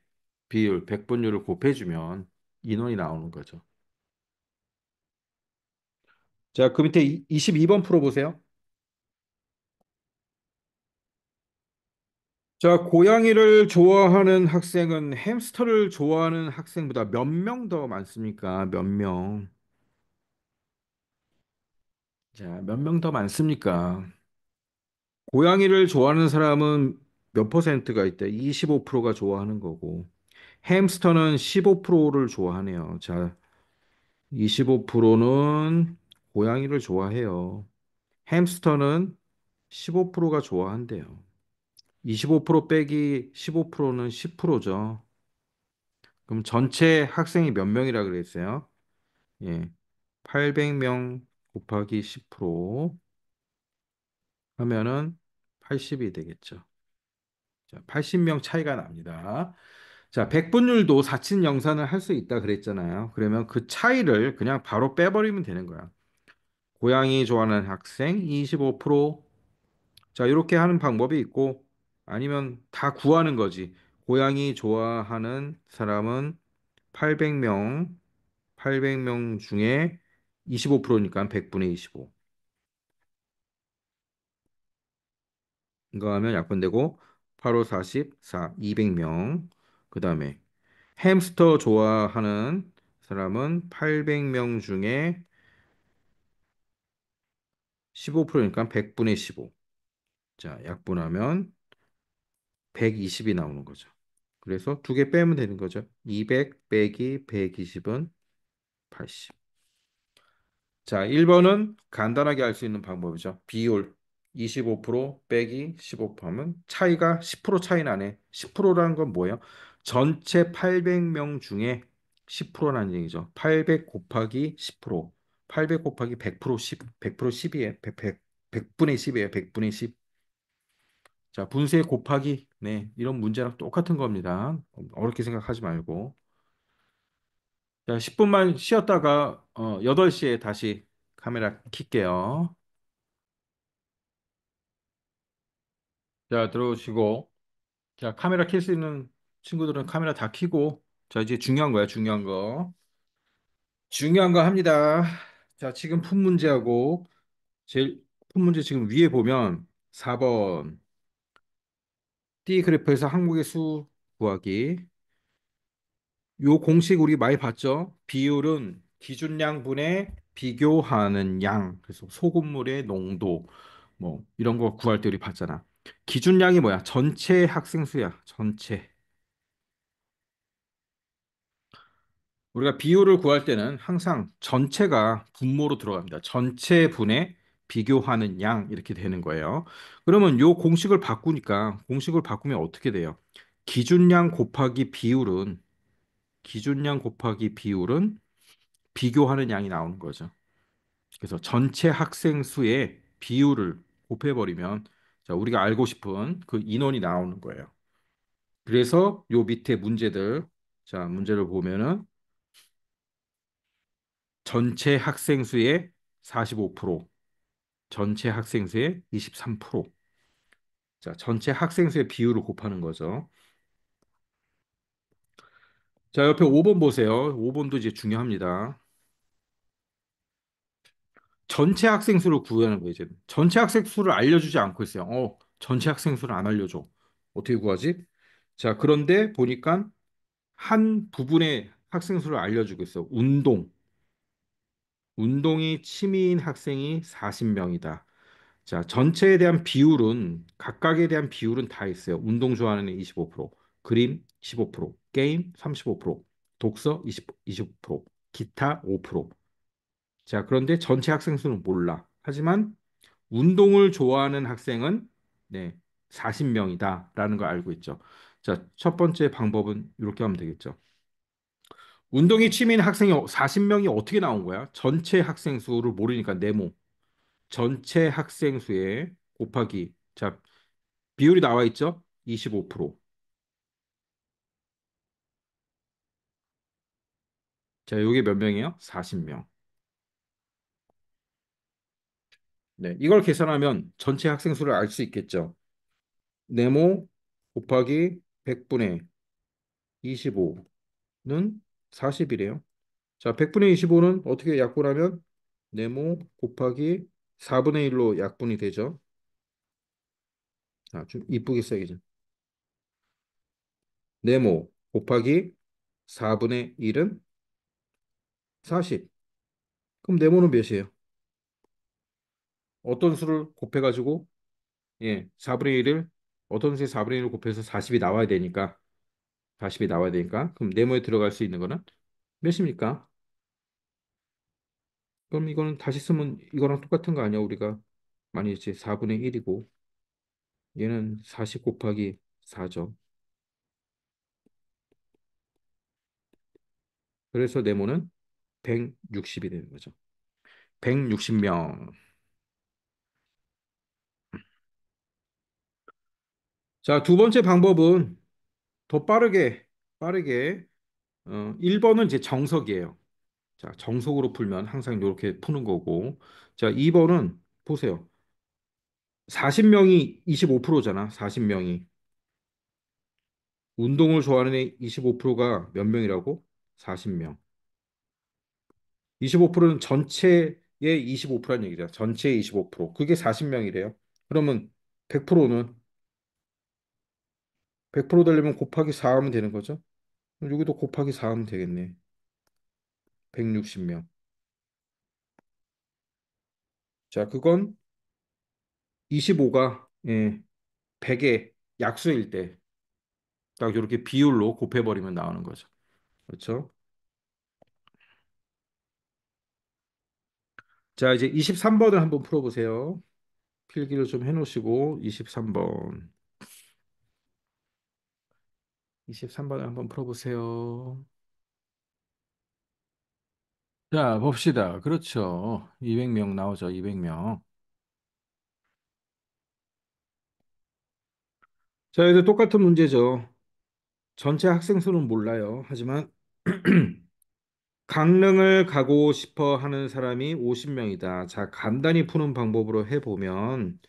비율, 백분율을 곱해주면 인원이 나오는 거죠. 자, 그 밑에 22번 풀어보세요. 자, 고양이를 좋아하는 학생은 햄스터를 좋아하는 학생보다 몇 명 더 많습니까? 몇 명? 자, 몇 명 더 많습니까? 고양이를 좋아하는 사람은 몇 퍼센트가 있대? 25%가 좋아하는 거고. 햄스터는 15%를 좋아하네요. 자, 25%는 고양이를 좋아해요. 햄스터는 15%가 좋아한대요. 25% 빼기 15%는 10%죠. 그럼 전체 학생이 몇 명이라 그랬어요? 예. 800명 곱하기 10% 하면은 80이 되겠죠. 자, 80명 차이가 납니다. 자, 백분율도 사친 영산을 할 수 있다 그랬잖아요. 그러면 그 차이를 그냥 바로 빼버리면 되는 거야. 고양이 좋아하는 학생 25%. 자, 이렇게 하는 방법이 있고 아니면 다 구하는 거지. 고양이 좋아하는 사람은 800명, 800명 중에 25%니까 100분의 25. 이거 하면 약분되고 8, 5, 40, 4, 200명. 그 다음에 햄스터 좋아하는 사람은 800명 중에 15%니까 100분의 15. 자, 약분하면 120이 나오는 거죠. 그래서 두 개 빼면 되는 거죠. 200 빼기 120은 80. 자, 1번은 간단하게 알 수 있는 방법이죠. 비율 25% 빼기 15% 하면 차이가 10% 차이 나네. 10%라는 건 뭐예요? 전체 800명 중에 10%라는 얘기죠. 800 곱하기 10%. 800 곱하기 100% 10, 100% 10이에요. 100분의 10이에요. 100분의 10. 자, 분수의 곱하기. 네, 이런 문제랑 똑같은 겁니다. 어렵게 생각하지 말고. 자, 10분만 쉬었다가 8시에 다시 카메라 킬게요. 자, 들어오시고. 자, 카메라 켤 수 있는 친구들은 카메라 다 켜고. 자, 이제 중요한 거야, 중요한 거. 중요한 거 합니다. 자, 지금 푼 문제하고 제일 푼 문제 지금 위에 보면 4번 D 그래프에서 항목의 수 구하기. 요 공식 우리 많이 봤죠? 비율은 기준량분의 비교하는 양. 그래서 소금물의 농도 뭐 이런 거 구할 때 우리 봤잖아. 기준량이 뭐야? 전체 학생 수야. 전체. 우리가 비율을 구할 때는 항상 전체가 분모로 들어갑니다. 전체 분의 비교하는 양 이렇게 되는 거예요. 그러면 요 공식을 바꾸니까 공식을 바꾸면 어떻게 돼요? 기준량 곱하기 비율은 기준량 곱하기 비율은 비교하는 양이 나오는 거죠. 그래서 전체 학생 수의 비율을 곱해버리면 자, 우리가 알고 싶은 그 인원이 나오는 거예요. 그래서 요 밑에 문제들 자, 문제를 보면은 전체 학생 수의 45%, 전체 학생 수의 23%. 자, 전체 학생 수의 비율을 곱하는 거죠. 자, 옆에 5번 보세요. 5번도 이제 중요합니다. 전체 학생 수를 구하는 거예요, 이제. 전체 학생 수를 알려주지 않고 있어요. 전체 학생 수를 안 알려줘. 어떻게 구하지? 자, 그런데 보니까 한 부분의 학생 수를 알려주고 있어. 운동. 운동이 취미인 학생이 40명이다. 자, 전체에 대한 비율은 각각에 대한 비율은 다 있어요. 운동 좋아하는 애 25%, 그림 15%, 게임 35%, 독서 20%, 기타 5%. 자, 그런데 전체 학생 수는 몰라. 하지만 운동을 좋아하는 학생은 네, 40명이다라는 걸 알고 있죠. 자, 첫 번째 방법은 이렇게 하면 되겠죠. 운동이 취미인 학생이 40명이 어떻게 나온 거야? 전체 학생 수를 모르니까 네모. 전체 학생 수에 곱하기. 자, 비율이 나와 있죠? 25%. 자, 요게 몇 명이에요? 40명. 네, 이걸 계산하면 전체 학생 수를 알 수 있겠죠. 네모 곱하기 100분의 25는 40이래요. 자, 100분의 25는 어떻게 약분하면 네모 곱하기 4분의 1로 약분이 되죠. 아, 좀 이쁘게 써야겠죠. 네모 곱하기 4분의 1은 40. 그럼 네모는 몇이에요? 어떤 수를 곱해가지고 예, 4분의 1을 어떤 수의 4분의 1을 곱해서 40이 나와야 되니까 40이 나와야 되니까 그럼 네모에 들어갈 수 있는 거는 몇입니까? 그럼 이거는 다시 쓰면 이거랑 똑같은 거 아니야? 우리가 많이 이제 4분의 1이고 얘는 40 곱하기 4죠. 그래서 네모는 160이 되는 거죠. 160명. 자, 두 번째 방법은 더 빠르게 1번은 이제 정석이에요. 자, 정석으로 풀면 항상 이렇게 푸는 거고. 자, 2번은 보세요. 40명이 25%잖아. 40명이. 운동을 좋아하는 애 25%가 몇 명이라고? 40명. 25%는 전체의 25%란 얘기죠. 전체의 25%. 그게 40명이래요. 그러면 100%는 100% 되려면 곱하기 4 하면 되는 거죠. 여기도 곱하기 4 하면 되겠네. 160명. 자, 그건 25가 100의 약수일 때 딱 이렇게 비율로 곱해버리면 나오는 거죠. 그렇죠? 자, 이제 23번을 한번 풀어보세요. 필기를 좀 해놓으시고 23번. 23번을 한번 풀어보세요. 자, 봅시다. 그렇죠. 200명 나오죠. 200명. 자, 이제 똑같은 문제죠. 전체 학생 수는 몰라요. 하지만 강릉을 가고 싶어 하는 사람이 50명이다. 자, 간단히 푸는 방법으로 해보면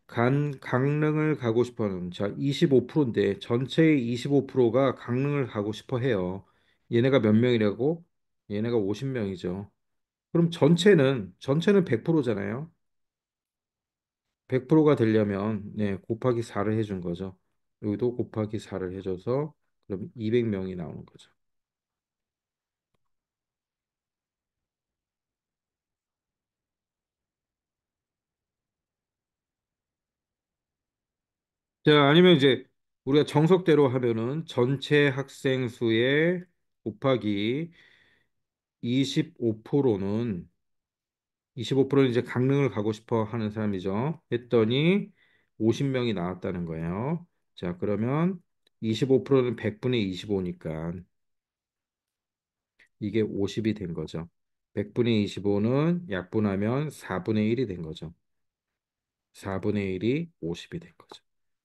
강릉을 가고 싶어 하는 자, 25%인데 전체의 25%가 강릉을 가고 싶어 해요. 얘네가 몇 명이라고? 얘네가 50명이죠. 그럼 전체는 100%잖아요. 100%가 되려면 곱하기 4를 해준 거죠. 여기도 곱하기 4를 해줘서 그럼 200명이 나오는 거죠. 자, 아니면 이제 우리가 정석대로 하면은 전체 학생 수의 곱하기 25%는 25%는 이제 강릉을 가고 싶어 하는 사람이죠. 했더니 50명이 나왔다는 거예요. 자, 그러면 25%는 100분의 25니까 이게 50이 된 거죠. 100분의 25는 약분하면 4분의 1이 된 거죠. 4분의 1이 50이 된 거죠.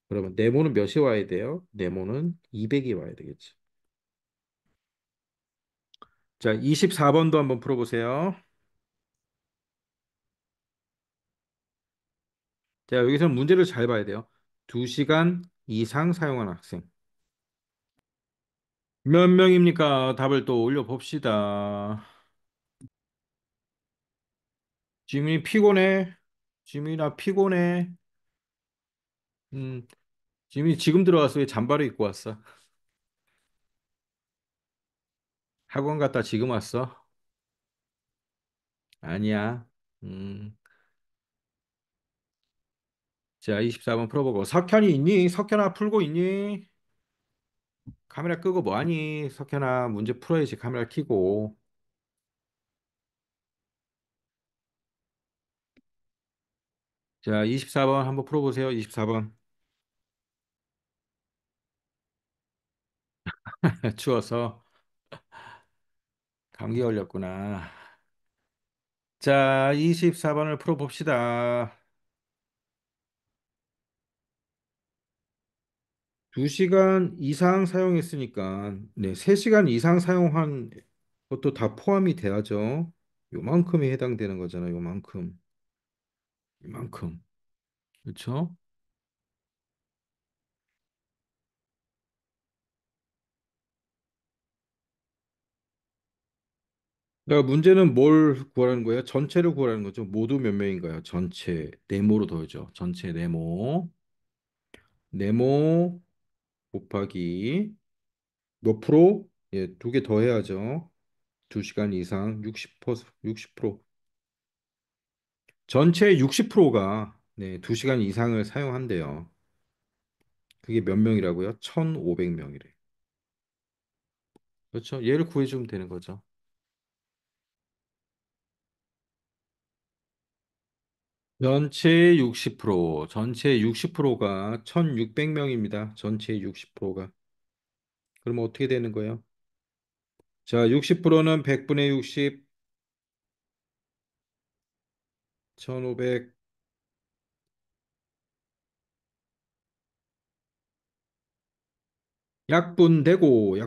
그러면 네모는 몇이 와야 돼요? 네모는 200이 와야 되겠죠. 자, 24번도 한번 풀어보세요. 자, 여기서 문제를 잘 봐야 돼요. 2시간 이상 사용한 학생. 몇 명입니까? 답을 또 올려봅시다. 지민이 피곤해? 지민아 피곤해? 음, 지민이 지금 들어왔어. 왜 잠바를 입고 왔어? 학원 갔다 지금 왔어? 아니야. 음, 자, 24번 풀어보고. 석현이 있니? 석현아 풀고 있니? 카메라 끄고 뭐하니? 석현아 문제 풀어야지 카메라 켜고. 자, 24번 한번 풀어보세요. 24번. 추워서 감기 걸렸구나. 자, 24번을 풀어봅시다. 2시간 이상 사용했으니까, 3시간 이상 사용한 것도 다 포함이 돼야죠. 요만큼이 해당되는 거잖아요. 요만큼. 이만큼. 그렇죠? 그러니까 문제는 뭘 구하라는 거예요? 전체를 구하라는 거죠. 모두 몇 명인가요? 전체. 네모로 더하죠. 전체 네모. 네모 곱하기 몇 프로? 예, 두 개 더해야죠. 2시간 이상 60%, 60%. 전체 60%가 2시간 이상을 사용한대요. 그게 몇 명이라고요? 1,500명이래. 그렇죠? 얘를 구해주면 되는 거죠. 전체의 60%, 전체의 60%가 1,600명입니다. 전체의 60%가. 그러면 어떻게 되는 거예요? 자, 60%는 100분의 60, 1,500, 약분되고.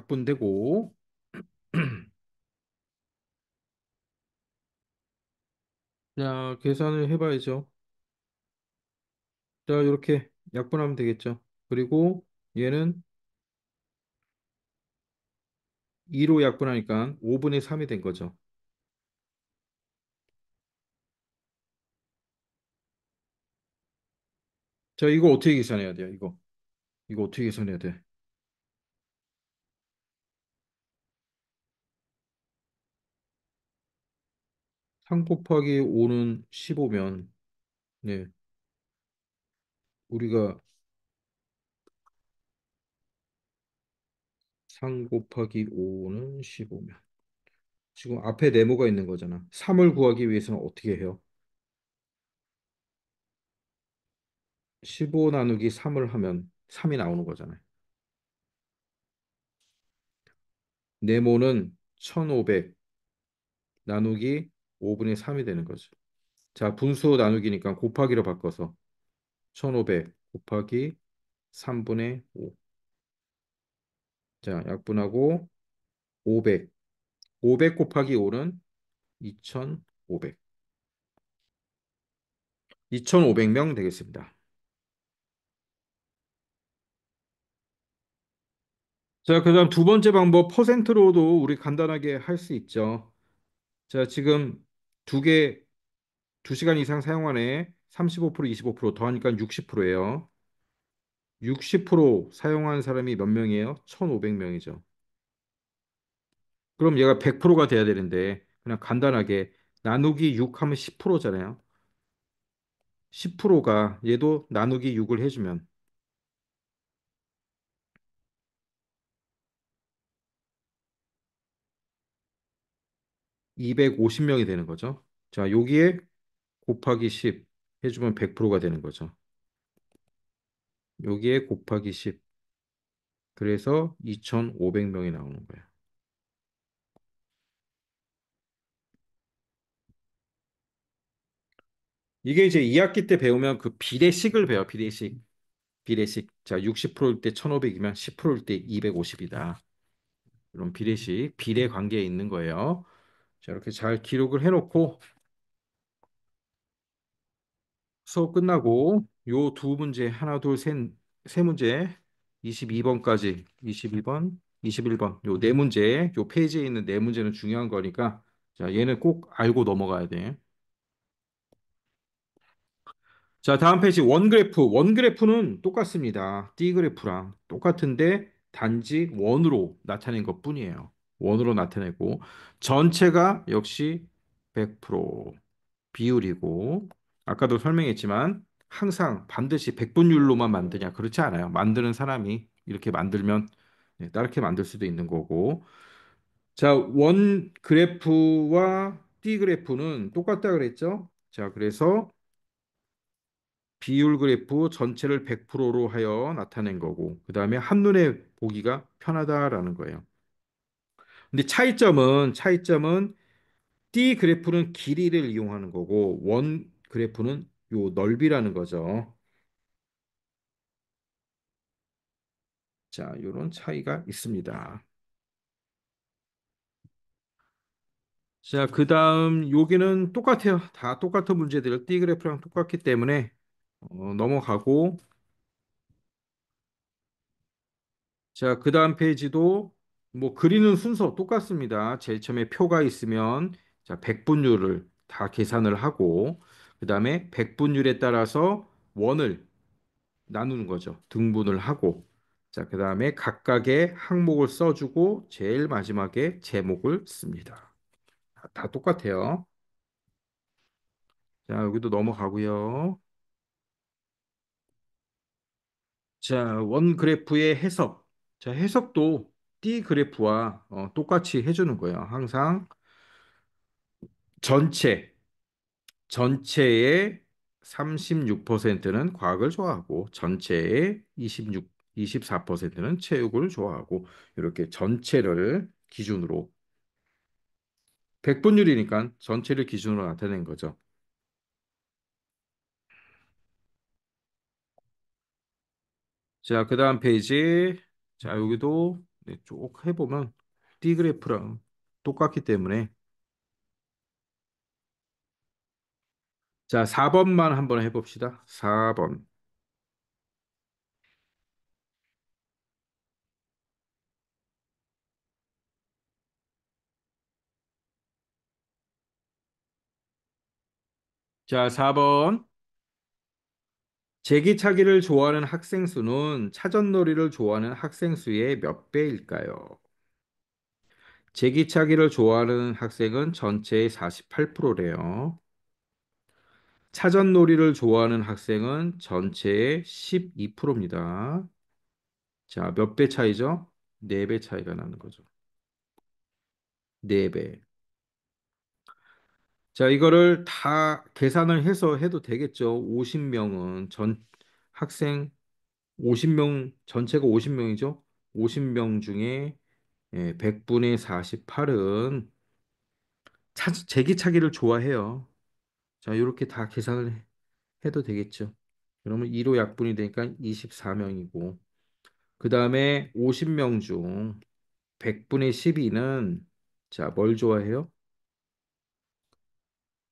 자, 계산을 해봐야죠. 자, 이렇게 약분하면 되겠죠. 그리고 얘는 2로 약분하니까 5분의 3이 된 거죠. 자, 이거 어떻게 계산해야 돼요? 이거 어떻게 계산해야 돼? 3 곱하기 5는 15면, 네, 우리가 3 곱하기 5는 15면. 지금 앞에 네모가 있는 거잖아. 3을 구하기 위해서는 어떻게 해요? 15 나누기 3을 하면 3이 나오는 거잖아요. 네모는 1500 나누기 5분의 3이 되는 거죠. 자, 분수 나누기니까 곱하기로 바꿔서 1500 곱하기 3분의 5. 자, 약분하고 500. 500 곱하기 5는 2500. 2500명 되겠습니다. 자, 그다음 두 번째 방법 퍼센트로도 우리 간단하게 할 수 있죠. 자, 지금 두 개, 2시간 이상 사용하네. 35%, 25% 더하니까 60%예요. 60% 사용한 사람이 몇 명이에요? 1,500명이죠. 그럼 얘가 100%가 돼야 되는데 그냥 간단하게 나누기 6 하면 10%잖아요. 10%가 얘도 나누기 6을 해주면 250명이 되는 거죠. 자, 여기에 곱하기 10 해주면 100%가 되는 거죠. 여기에 곱하기 10. 그래서 2,500명이 나오는 거예요. 이게 이제 2학기 때 배우면 그 비례식을 배워, 비례식. 비례식. 자, 60%일 때 1,500이면 10%일 때 250이다. 이런 비례식, 비례 관계에 있는 거예요. 자, 이렇게 잘 기록을 해놓고 수업 끝나고 요 두 문제, 하나, 둘, 셋, 세 문제, 22번까지, 22번, 21번, 요 네 문제, 요 페이지에 있는 네 문제는 중요한 거니까, 자, 얘는 꼭 알고 넘어가야 돼. 자, 다음 페이지 원 그래프. 원 그래프는 똑같습니다. 띠 그래프랑 똑같은데 단지 원으로 나타낸 것뿐이에요. 원으로 나타내고 전체가 역시 100% 비율이고 아까도 설명했지만 항상 반드시 백분율로만 만드냐 그렇지 않아요. 만드는 사람이 이렇게 만들면 네, 다르게 만들 수도 있는 거고. 자, 원 그래프와 띠 그래프는 똑같다 그랬죠? 자, 그래서 비율 그래프 전체를 100%로 하여 나타낸 거고, 그 다음에 한눈에 보기가 편하다라는 거예요. 근데 차이점은 D 그래프는 길이를 이용하는 거고, 원 그래프는 요 넓이라는 거죠. 자, 요런 차이가 있습니다. 자, 그 다음 여기는 똑같아요. 다 똑같은 문제들, D 그래프랑 똑같기 때문에 넘어가고, 자, 그 다음 페이지도 뭐 그리는 순서 똑같습니다. 제일 처음에 표가 있으면 자, 백분율을 다 계산을 하고 그다음에 백분율에 따라서 원을 나누는 거죠. 등분을 하고 자, 그다음에 각각의 항목을 써주고 제일 마지막에 제목을 씁니다. 다 똑같아요. 자, 여기도 넘어가고요. 자, 원 그래프의 해석. 자, 해석도 띠 그래프와 똑같이 해주는 거예요. 항상 전체, 전체의 36%는 과학을 좋아하고 전체의 24%는 체육을 좋아하고 이렇게 전체를 기준으로 백분율이니까 전체를 기준으로 나타낸 거죠. 자, 그 다음 페이지. 자, 여기도 네, 쭉 해보면 띠 그래프랑 똑같기 때문에 자, 4번만 한번 해봅시다. 4번. 자, 4번. 제기차기를 좋아하는 학생 수는 차전놀이를 좋아하는 학생 수의 몇 배일까요? 제기차기를 좋아하는 학생은 전체의 48%래요. 차전놀이를 좋아하는 학생은 전체의 12%입니다. 자, 몇 배 차이죠? 4배 차이가 나는 거죠. 4배. 자, 이거를 다 계산을 해서 해도 되겠죠. 50명은 전 학생 50명 전체가 50명이죠. 50명 중에 100분의 48은 제기차기를 좋아해요. 자, 이렇게 다 계산을 해도 되겠죠. 그러면 2로 약분이 되니까 24명이고 그 다음에 50명 중 100분의 12는 자, 뭘 좋아해요?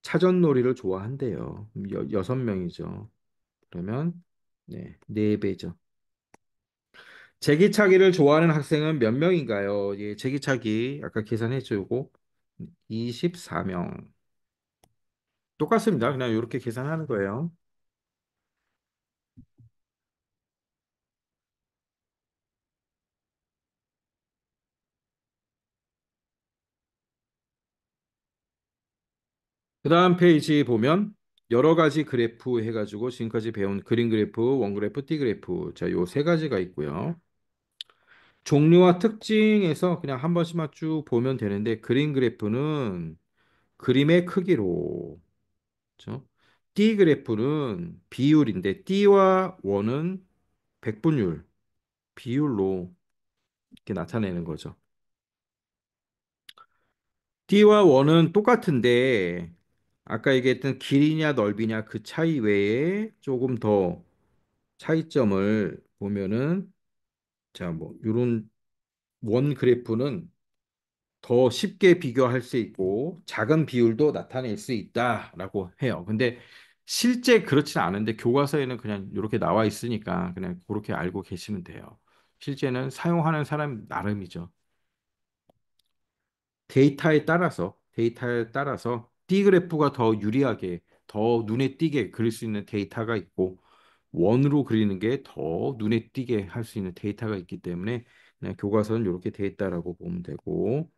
차전놀이를 좋아한대요. 6명이죠. 그러면 네, 4배죠. 제기차기를 좋아하는 학생은 몇 명인가요? 예, 제기차기 아까 계산해 주고 24명. 똑같습니다. 그냥 이렇게 계산하는 거예요. 그다음 페이지 보면 여러 가지 그래프 해가지고 지금까지 배운 그림 그래프, 원 그래프, 띠 그래프. 자, 요 세 가지가 있고요. 종류와 특징에서 그냥 한 번씩만 쭉 보면 되는데 그림 그래프는 그림의 크기로 그렇죠? 띠 그래프는 비율인데 띠와 원은 백분율 비율로 이렇게 나타내는 거죠. 띠와 원은 똑같은데 아까 얘기했던 길이냐 넓이냐 그 차이 외에 조금 더 차이점을 보면은 자, 뭐 요런 원 그래프는 더 쉽게 비교할 수 있고 작은 비율도 나타낼 수 있다라고 해요. 근데 실제 그렇진 않은데 교과서에는 그냥 이렇게 나와 있으니까 그냥 그렇게 알고 계시면 돼요. 실제는 사용하는 사람 나름이죠. 데이터에 따라서 D 그래프가 더 유리하게 더 눈에 띄게 그릴 수 있는 데이터가 있고 원으로 그리는 게 더 눈에 띄게 할 수 있는 데이터가 있기 때문에 그냥 교과서는 이렇게 돼 있다라고 보면 되고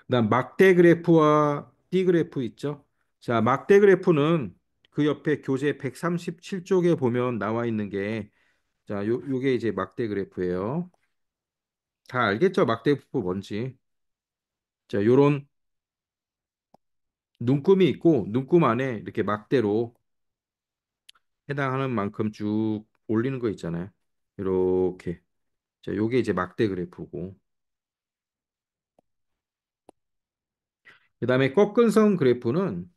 그다음 막대 그래프와 띠 그래프 있죠. 자, 막대 그래프는 그 옆에 교재 137쪽에 보면 나와 있는 게 자, 요게 이제 막대 그래프예요. 다 알겠죠? 막대 그래프 뭔지. 자, 요런 눈금이 있고 눈금 안에 이렇게 막대로 해당하는 만큼 쭉 올리는 거 있잖아요. 이렇게. 자, 요게 이제 막대 그래프고. 그다음에 꺾은 선 그래프는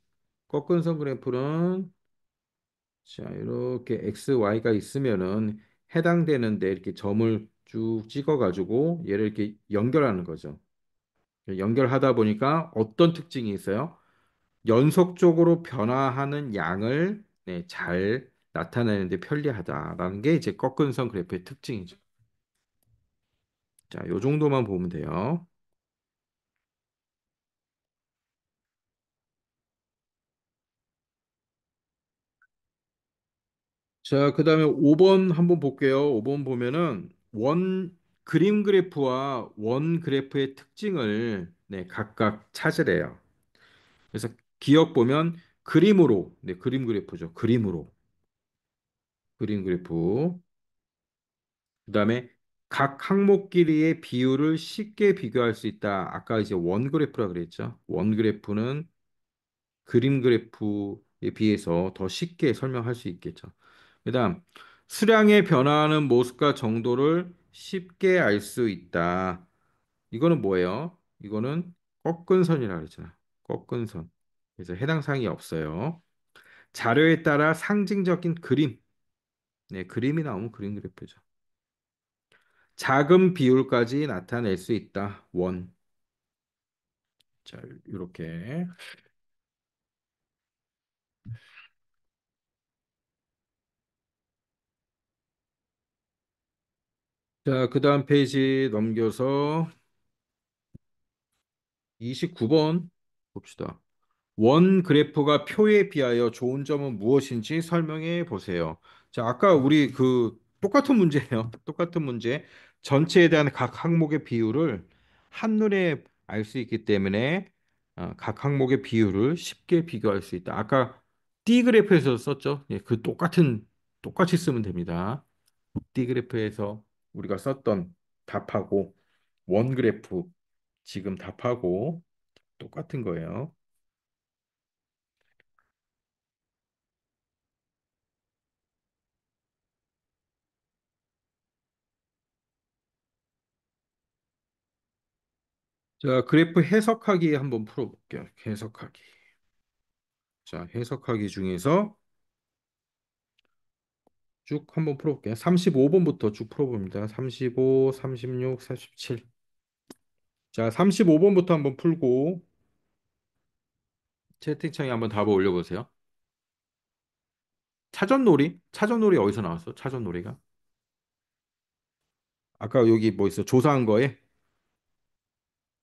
자, 이렇게 x, y가 있으면은 해당되는데 이렇게 점을 쭉 찍어 가지고 얘를 이렇게 연결하는 거죠. 연결하다 보니까 어떤 특징이 있어요? 연속적으로 변화하는 양을 네, 잘 나타내는데 편리하다라는 게 이제 꺾은 선 그래프의 특징이죠. 자, 요 정도만 보면 돼요. 자, 그다음에 5번 한번 볼게요. 5번 보면은 원 그림 그래프와 원 그래프의 특징을 네, 각각 찾으래요. 그래서 기억 보면 그림으로 네, 그림 그래프죠. 그림으로 그림 그래프. 그다음에 각 항목끼리의 비율을 쉽게 비교할 수 있다. 아까 이제 원 그래프라 그랬죠. 원 그래프는 그림 그래프에 비해서 더 쉽게 설명할 수 있겠죠. 그다음 수량의 변화하는 모습과 정도를 쉽게 알 수 있다. 이거는 뭐예요? 이거는 꺾은 선이라 그러잖아. 꺾은 선. 그래서 해당 사항이 없어요. 자료에 따라 상징적인 그림. 네, 그림이 나오면 그림 그래프죠. 작은 비율까지 나타낼 수 있다. 원. 자, 이렇게. 자, 그 다음 페이지 넘겨서 29번 봅시다. 원 그래프가 표에 비하여 좋은 점은 무엇인지 설명해 보세요. 자, 아까 우리 그 똑같은 문제예요. 똑같은 문제. 전체에 대한 각 항목의 비율을 한눈에 알 수 있기 때문에 각 항목의 비율을 쉽게 비교할 수 있다. 아까 띠 그래프에서 썼죠. 예, 그 똑같이 쓰면 됩니다. 띠 그래프에서 우리가 썼던 답하고 원 그래프 지금 답하고 똑같은 거예요. 자, 그래프 해석하기 한번 풀어볼게요. 해석하기. 자, 해석하기 중에서 쭉 한번 풀어볼게요. 35번부터 쭉 풀어봅니다. 35, 36, 47. 자, 35번부터 한번 풀고 채팅창에 한번 답을 올려보세요. 차전놀이? 차전놀이 어디서 나왔어? 차전놀이가? 아까 여기 뭐 있어? 조사한 거에?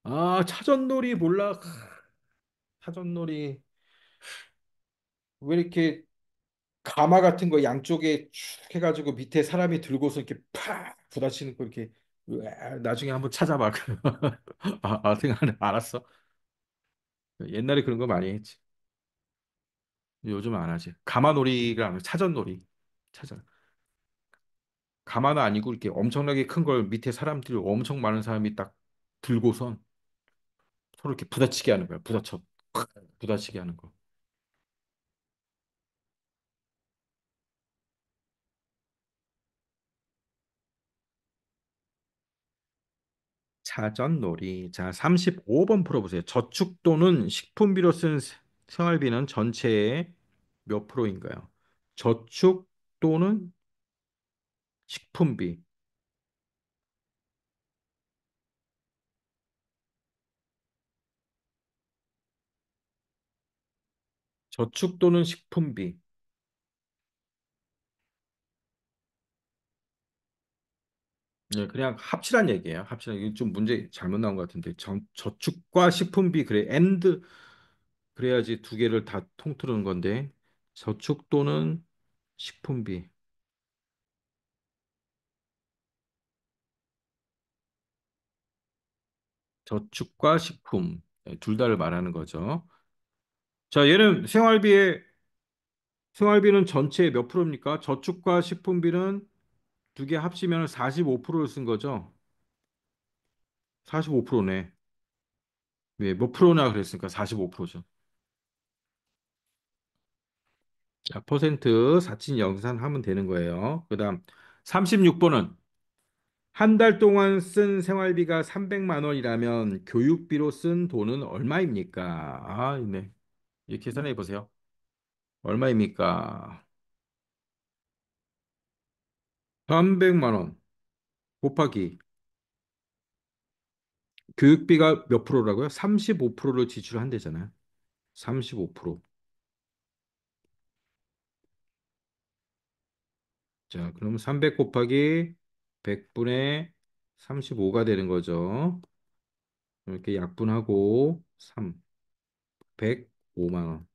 아, 차전놀이 몰라. 차전놀이. 왜 이렇게 가마 같은 거 양쪽에 쭉 해가지고 밑에 사람이 들고서 이렇게 팍 부딪히는 거 이렇게 으아, 나중에 한번 찾아봐. 생각나. 알았어. 옛날에 그런 거 많이 했지. 요즘 안 하지. 가마놀이가 아니라 차전놀이. 차전. 가마는 아니고 이렇게 엄청나게 큰 걸 밑에 사람들이 엄청 많은 사람이 딱 들고선 서로 이렇게 부딪히게 하는 거야. 부딪히게 하는 거. 사전놀이. 자, 35번 풀어보세요. 저축 또는 식품비로 쓴 생활비는 전체의 몇 프로인가요? 저축 또는 식품비. 저축 또는 식품비. 네, 그냥 합치란 얘기예요. 합치란 이게 좀 문제 잘못 나온 것 같은데 저축과 식품비 그래 엔드 그래야지 두 개를 다 통틀은 건데 저축 또는 식품비. 저축과 식품 네, 둘 다를 말하는 거죠. 자, 얘는 생활비는 전체 몇 프로입니까? 저축과 식품비는 두 개 합치면 45%를 쓴 거죠. 45%네. 왜, 몇 프로나 그랬으니까 45%죠. 자, 퍼센트 사진 영산하면 되는 거예요. 그다음 36번은 한 달 동안 쓴 생활비가 300만 원이라면 교육비로 쓴 돈은 얼마입니까? 아, 네. 이 계산해 보세요. 얼마입니까? 300만 원 곱하기 교육비가 몇 프로라고요? 35%를 지출한대잖아요. 35%. 자, 그럼 300 곱하기 100분의 35가 되는 거죠. 이렇게 약분하고 3, 105만 원.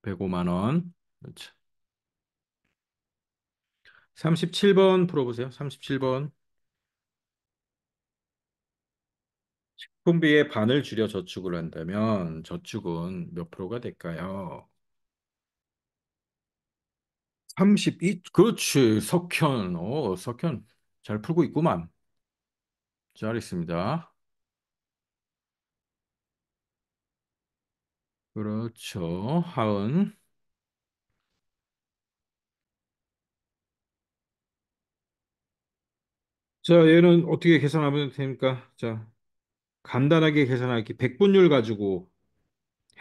105만 원. 그렇죠. 37번 풀어보세요. 37번. 식분비의 반을 줄여 저축을 한다면 저축은 몇 프로가 될까요? 32, 그렇지. 석현. 석현. 잘 풀고 있구만. 잘했습니다. 그렇죠. 하은. 자, 얘는 어떻게 계산하면 됩니까? 자, 간단하게 계산하기. 백분율 가지고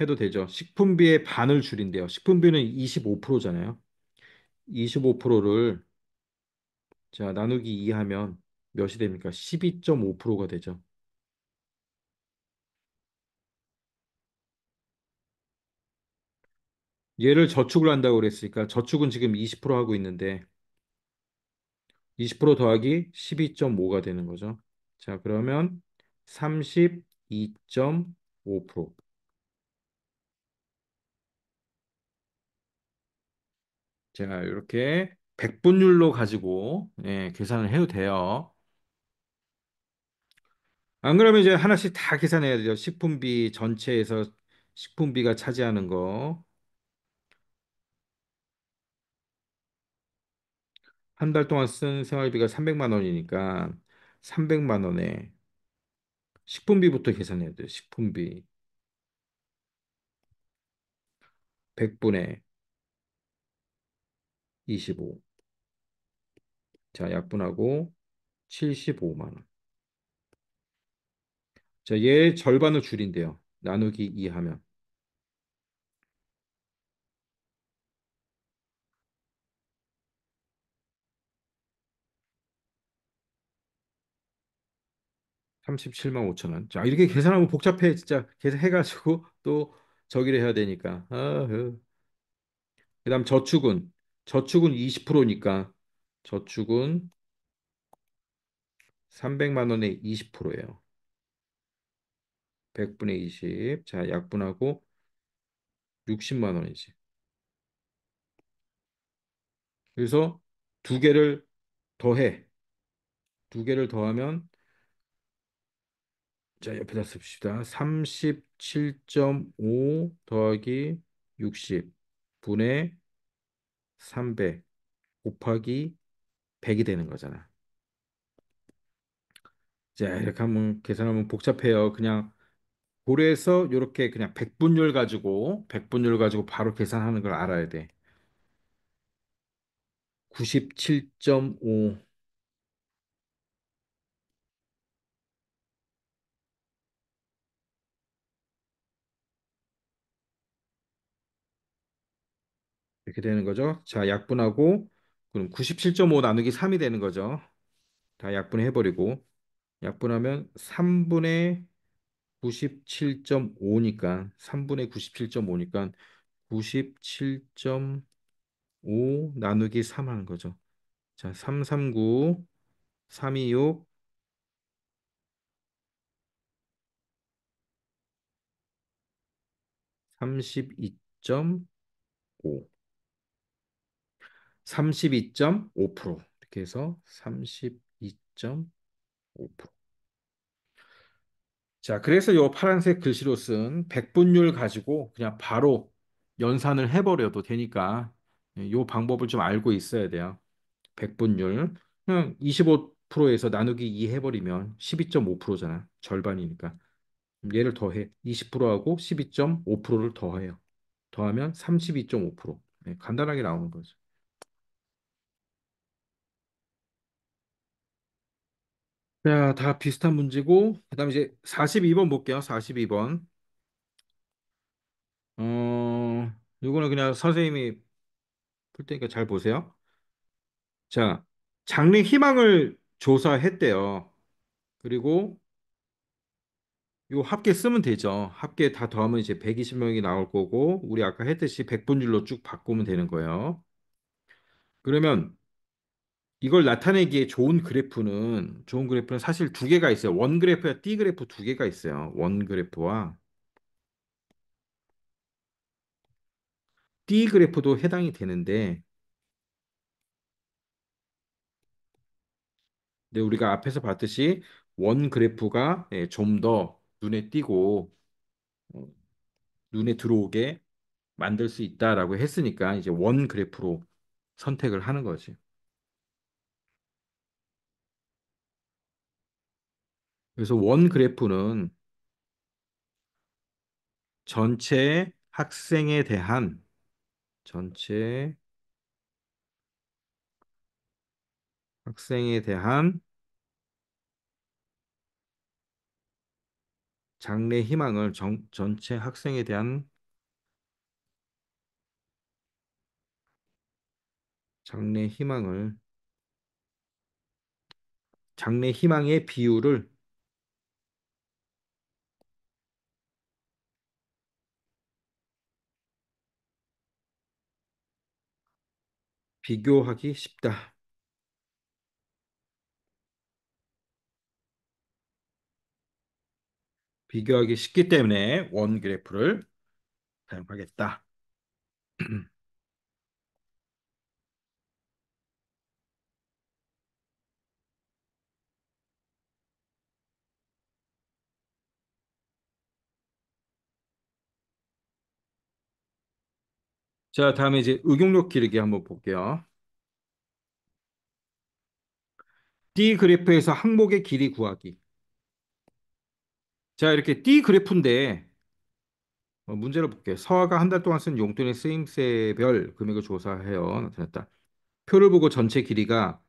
해도 되죠. 식품비의 반을 줄인대요. 식품비는 25%잖아요. 25%를 자, 나누기 2 하면 몇이 됩니까? 12.5%가 되죠. 얘를 저축을 한다고 그랬으니까 저축은 지금 20% 하고 있는데 20% 더하기 12.5가 되는 거죠. 자, 그러면 32.5%. 자, 이렇게 백분율로 가지고 계산을 해도 돼요. 안 그러면 이제 하나씩 다 계산해야 돼요. 식품비 전체에서 식품비가 차지하는 거. 한 달 동안 쓴 생활비가 300만 원이니까 300만 원에 식품비부터 계산해야 돼요. 식품비 100분의 25. 자, 약분하고 75만 원. 자, 얘 절반을 줄인대요. 나누기 2 하면 37만 5천 원. 자, 이렇게 계산하면 복잡해. 진짜 계산해가지고 또 저기를 해야 되니까. 그다음 저축은 20%니까 저축은 300만 원에 20%예요. 100분의 20. 자, 약분하고 60만 원이지. 그래서 두 개를 더해. 두 개를 더하면 자, 옆에다 씁시다. 37.5 더하기 60 분의 300 곱하기 100이 되는 거잖아. 자, 이렇게 하면 계산하면 복잡해요. 그냥 고래에서 이렇게 그냥 백분율 가지고 바로 계산하는 걸 알아야 돼. 97.5 이렇게 되는 거죠. 자, 약분하고 그럼 97.5 나누기 3이 되는 거죠. 다 약분해버리고 약분하면 3분의 97.5니까 3분의 97.5니까 97.5 나누기 3 하는 거죠. 자, 339, 326, 32.5. 32.5%. 이렇게 해서 32.5%. 자, 그래서 요 파란색 글씨로 쓴 백분율 가지고 그냥 바로 연산을 해버려도 되니까 요 방법을 좀 알고 있어야 돼요. 백분율. 그냥 25%에서 나누기 2 해버리면 12.5%잖아. 절반이니까. 얘를 더해. 20%하고 12.5%를 더해요. 더하면 32.5%. 네, 간단하게 나오는 거죠. 자, 다 비슷한 문제고, 그다음에 이제 42번 볼게요. 42번. 요거는 그냥 선생님이 풀 테니까 잘 보세요. 자, 장래 희망을 조사했대요. 그리고 요 합계 쓰면 되죠. 합계 다 더하면 이제 120명이 나올 거고, 우리 아까 했듯이 백분율로 쭉 바꾸면 되는 거예요. 그러면 이걸 나타내기에 좋은 그래프는 사실 두 개가 있어요. 원 그래프와 띠 그래프 두 개가 있어요. 원 그래프와 띠 그래프도 해당이 되는데, 근데 우리가 앞에서 봤듯이 원 그래프가 좀 더 눈에 띄고 어, 눈에 들어오게 만들 수 있다라고 했으니까 이제 원 그래프로 선택을 하는 거지. 그래서 원 그래프는 전체 학생에 대한 전체 학생에 대한 장래 희망을 전체 학생에 대한 장래 희망을 장래 희망의 비율을 비교하기 쉽다. 비교하기 쉽기 때문에 원 그래프를 사용하겠다. 자, 다음에 이제 의견력 기르기 한번 볼게요. D 그래프에서 항목의 길이 구하기. 자, 이렇게 D 그래프인데 문제를 볼게요. 서아가 한 달 동안 쓴 용돈의 쓰임새별 금액을 조사하여 나타냈다. 표를 보고 전체 길이가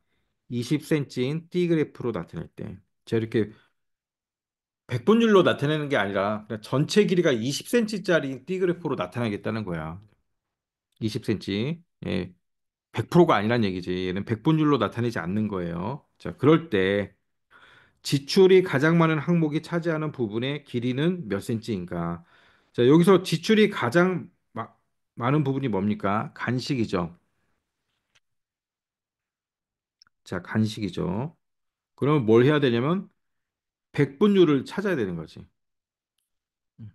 20cm인 D 그래프로 나타낼 때. 자, 이렇게 백분율로 나타내는 게 아니라 그냥 전체 길이가 20cm짜리 D 그래프로 나타나겠다는 거야. 20cm. 예. 100%가 아니란 얘기지. 얘는 백분율로 나타내지 않는 거예요. 자, 그럴 때 지출이 가장 많은 항목이 차지하는 부분의 길이는 몇 센치인가? 자, 여기서 지출이 가장 많은 부분이 뭡니까? 간식이죠. 자, 간식이죠. 그러면 뭘 해야 되냐면 백분율을 찾아야 되는 거지. 음.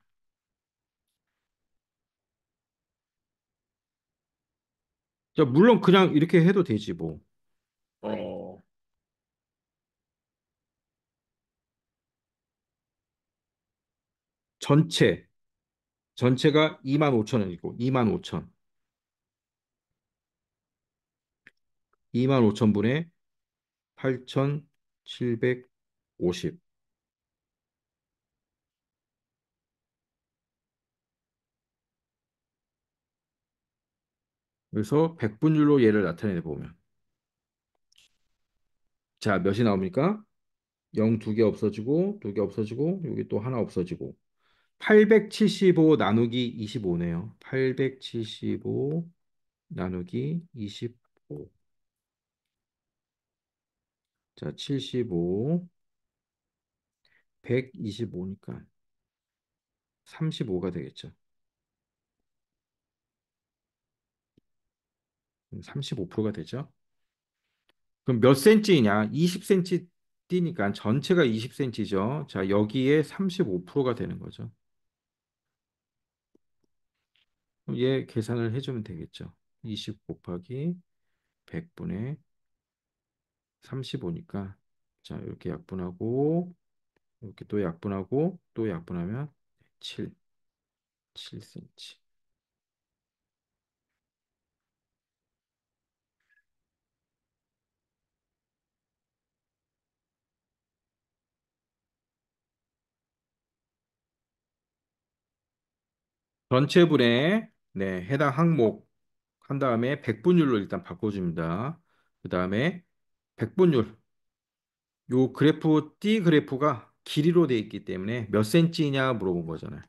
자, 물론 그냥 이렇게 해도 되지 뭐. 어, 전체 전체가 2만 5천 원이고 2만 5천 2만 5천 분의 8,750. 그래서 백분율로 얘를 나타내 보면 자, 몇이 나옵니까? 0 두 개 없어지고 두 개 없어지고 여기 또 하나 없어지고 875 나누기 25네요. 875 나누기 25. 자, 75 125니까 35가 되겠죠. 35%가 되죠. 그럼 몇 센치냐? 20cm 뛰니까 전체가 20cm죠. 자, 여기에 35%가 되는 거죠. 그럼 얘 계산을 해주면 되겠죠. 20 곱하기 100분의 35니까 자, 이렇게 약분하고 이렇게 또 약분하고 또 약분하면 7, 7cm. 전체분의 네, 해당 항목 한 다음에 백분율로 일단 바꿔줍니다. 그 다음에 백분율 요 그래프 D 그래프가 길이로 돼 있기 때문에 몇 센치냐 물어본 거잖아요.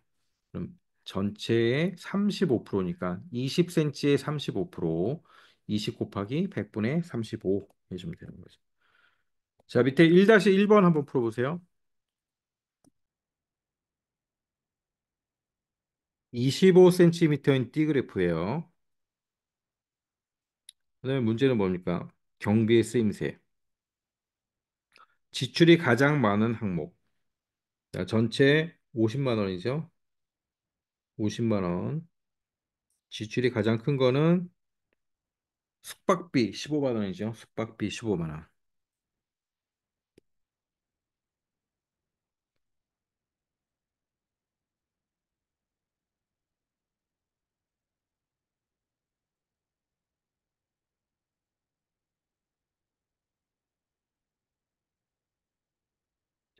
그럼 전체의 35%니까 20cm의 35%, 20 곱하기 100분의 35 해주면 되는 거죠. 자, 밑에 1-1번 한번 풀어보세요. 25cm인 D 그래프예요. 그다음에 문제는 뭡니까? 경비의 쓰임새. 지출이 가장 많은 항목. 자, 전체 50만 원이죠. 50만 원. 지출이 가장 큰 거는 숙박비 15만 원이죠. 숙박비 15만 원.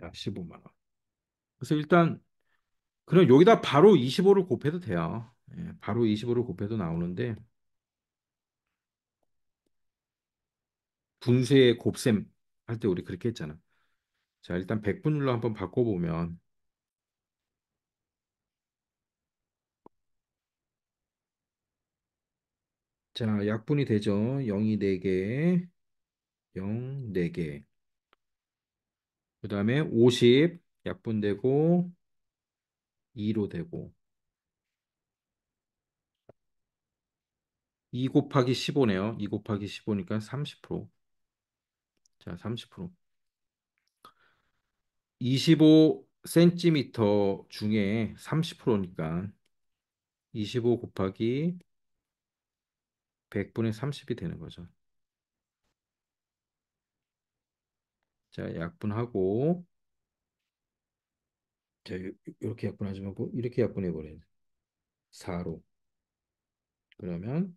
자, 15만 원. 그래서 일단 그럼 여기다 바로 25를 곱해도 돼요. 예, 바로 25를 곱해도 나오는데 분수의 곱셈 할 때 우리 그렇게 했잖아. 자, 일단 백분율로 한번 바꿔보면 자, 약분이 되죠. 0이 4개, 0, 4개. 그다음에 50 약분되고 2로 되고 2 곱하기 15네요. 2 곱하기 15니까 30%. 자, 30%. 25cm 중에 30%니까 25 곱하기 100분의 30이 되는 거죠. 자, 약분하고 자, 이렇게 약분하지 말고 이렇게 약분해 버려야 돼. 4로. 그러면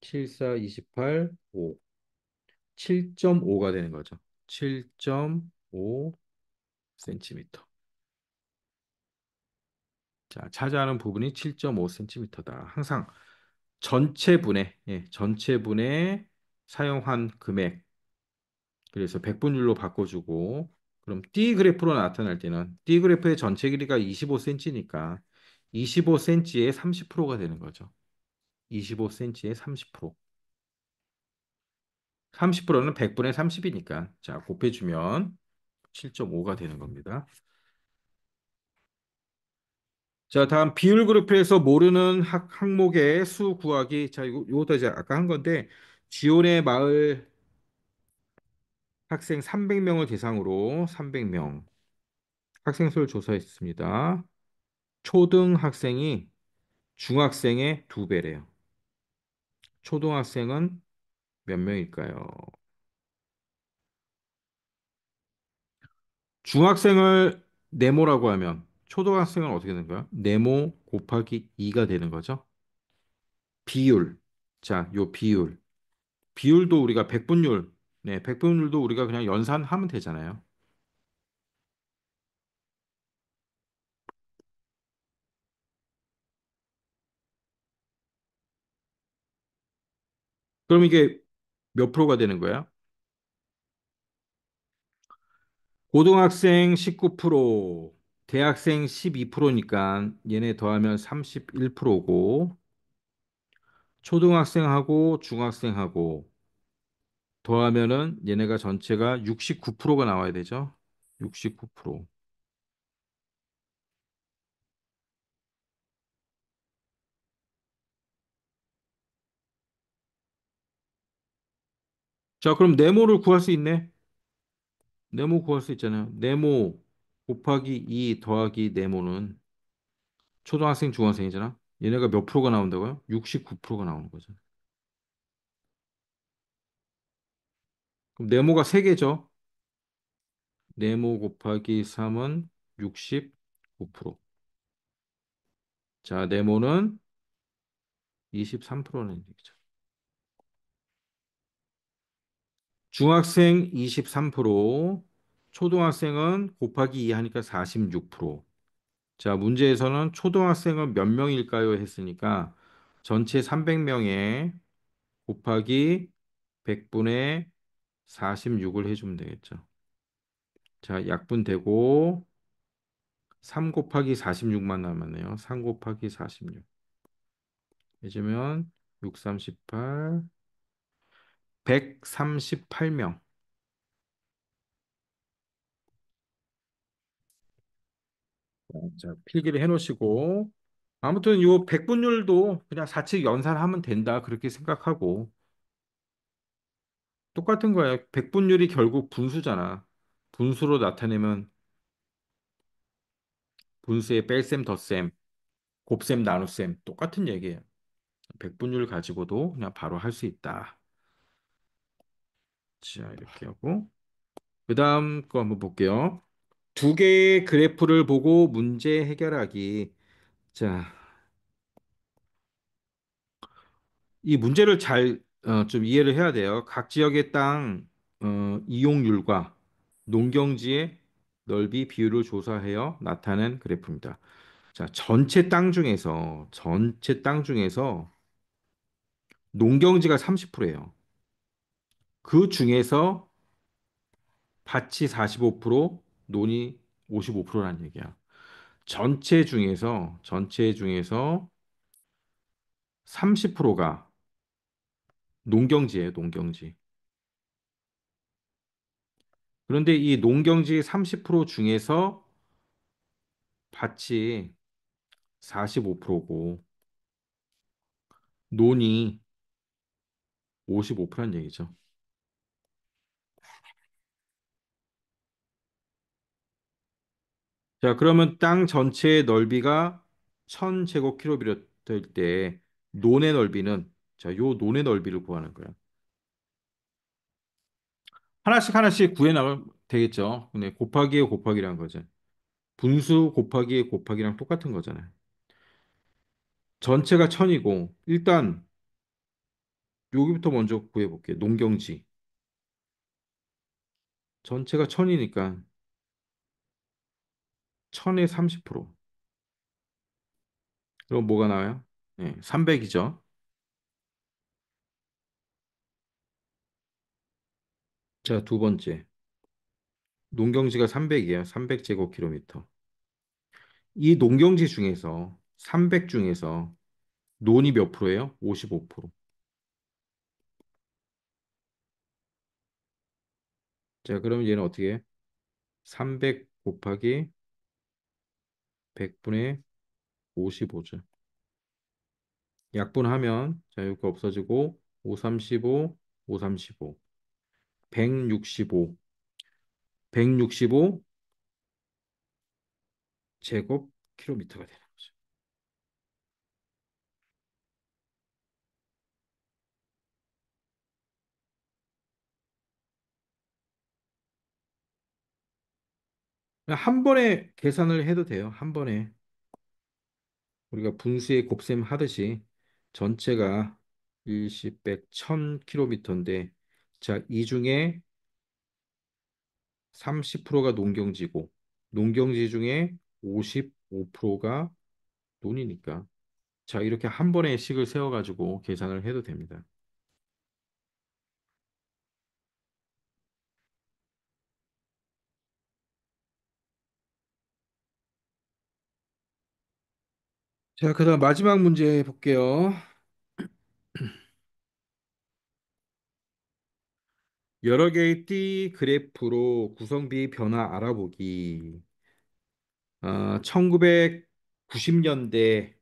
7, 4, 28, 5. 7.5가 되는 거죠. 7.5cm. 자, 차지하는 부분이 7.5cm다. 항상 전체분의 사용한 금액. 그래서 백분율로 바꿔주고, 그럼 D 그래프로 나타날 때는 D 그래프의 전체 길이가 25cm니까 25cm의 30%가 되는 거죠. 25cm의 30%. 30%는 100분의 30이니까. 자, 곱해주면 7.5가 되는 겁니다. 자, 다음 비율 그래프에서 모르는 항목의 수 구하기. 자, 이것도 이제 아까 한 건데, 지원의 마을 학생 300명을 대상으로 300명 학생 수를 조사했습니다. 초등학생이 중학생의 두 배래요. 초등학생은 몇 명일까요? 중학생을 네모라고 하면 초등학생은 어떻게 되는 거야? 네모 곱하기 2가 되는 거죠. 비율. 자, 요 비율. 비율도 우리가 백분율. 네, 백분율도 우리가 그냥 연산하면 되잖아요. 그럼 이게 몇 프로가 되는 거야? 고등학생 19%, 대학생 12%니까 얘네 더하면 31%고, 초등학생하고 중학생하고 더하면은 얘네가 전체가 69%가 나와야 되죠? 69%. 자, 그럼 네모를 구할 수 있네? 네모 구할 수 있잖아요. 네모 곱하기 2 더하기 네모는 초등학생, 중학생이잖아. 얘네가 몇 프로가 나온다고요? 69%가 나오는 거죠. 그럼 네모가 3개죠. 네모 곱하기 3은 69%. 자, 네모는 23%는 얘기죠. 중학생 23%, 초등학생은 곱하기 2 하니까 46%. 자, 문제에서는 초등학생은 몇 명일까요? 했으니까 전체 300명에 곱하기 100분의 46을 해주면 되겠죠. 자, 약분되고 3 곱하기 46만 남았네요. 3 곱하기 46. 해주면 6, 38, 138명. 자, 필기를 해놓으시고 아무튼 요 백분율도 그냥 사칙 연산하면 된다 그렇게 생각하고 똑같은 거예요. 백분율이 결국 분수잖아. 분수로 나타내면 분수의 뺄셈, 덧셈, 곱셈, 나눗셈 똑같은 얘기예요. 백분율 가지고도 그냥 바로 할 수 있다. 자, 이렇게 하고 그다음 거 한번 볼게요. 두 개의 그래프를 보고 문제 해결하기. 자, 이 문제를 잘 좀 이해를 해야 돼요. 각 지역의 땅 이용률과 농경지의 넓이 비율을 조사하여 나타낸 그래프입니다. 자, 전체 땅 중에서 농경지가 30%예요. 그 중에서 밭이 45%, 논이 55%라는 얘기야. 전체 중에서 30%가 농경지예요, 농경지. 그런데 이 농경지 30% 중에서 밭이 45%고 논이 55%란 얘기죠. 자, 그러면 땅 전체의 넓이가 1000제곱킬로미터 될 때 논의 넓이는 자, 요 논의 넓이를 구하는 거예요. 하나씩 하나씩 구해 나가면 되겠죠. 근데 곱하기에 곱하기란 거죠. 분수 곱하기에 곱하기랑 똑같은 거잖아요. 전체가 1000이고 일단 여기부터 먼저 구해 볼게요. 농경지. 전체가 1000이니까 1000의 30%. 그럼 뭐가 나와요? 네, 300이죠. 자, 두 번째. 농경지가 300이에요. 300제곱킬로미터. 이 농경지 중에서 300 중에서 논이 몇 프로예요? 55%. 자, 그러면 얘는 어떻게 해? 300 곱하기 100분의 55죠. 약분하면 자, 이거 없어지고 5, 35, 5, 35, 165, 165 제곱 킬로미터가 되는 거죠. 그냥 한 번에 계산을 해도 돼요. 한 번에 우리가 분수의 곱셈 하듯이 전체가 일십, 백, 천 킬로미터인데 자, 이 중에 30%가 농경지고 농경지 중에 55%가 논이니까 자, 이렇게 한 번에 식을 세워가지고 계산을 해도 됩니다. 자, 그다음 마지막 문제 볼게요. 여러 개의 띠 그래프로 구성비 변화 알아보기. 1990년대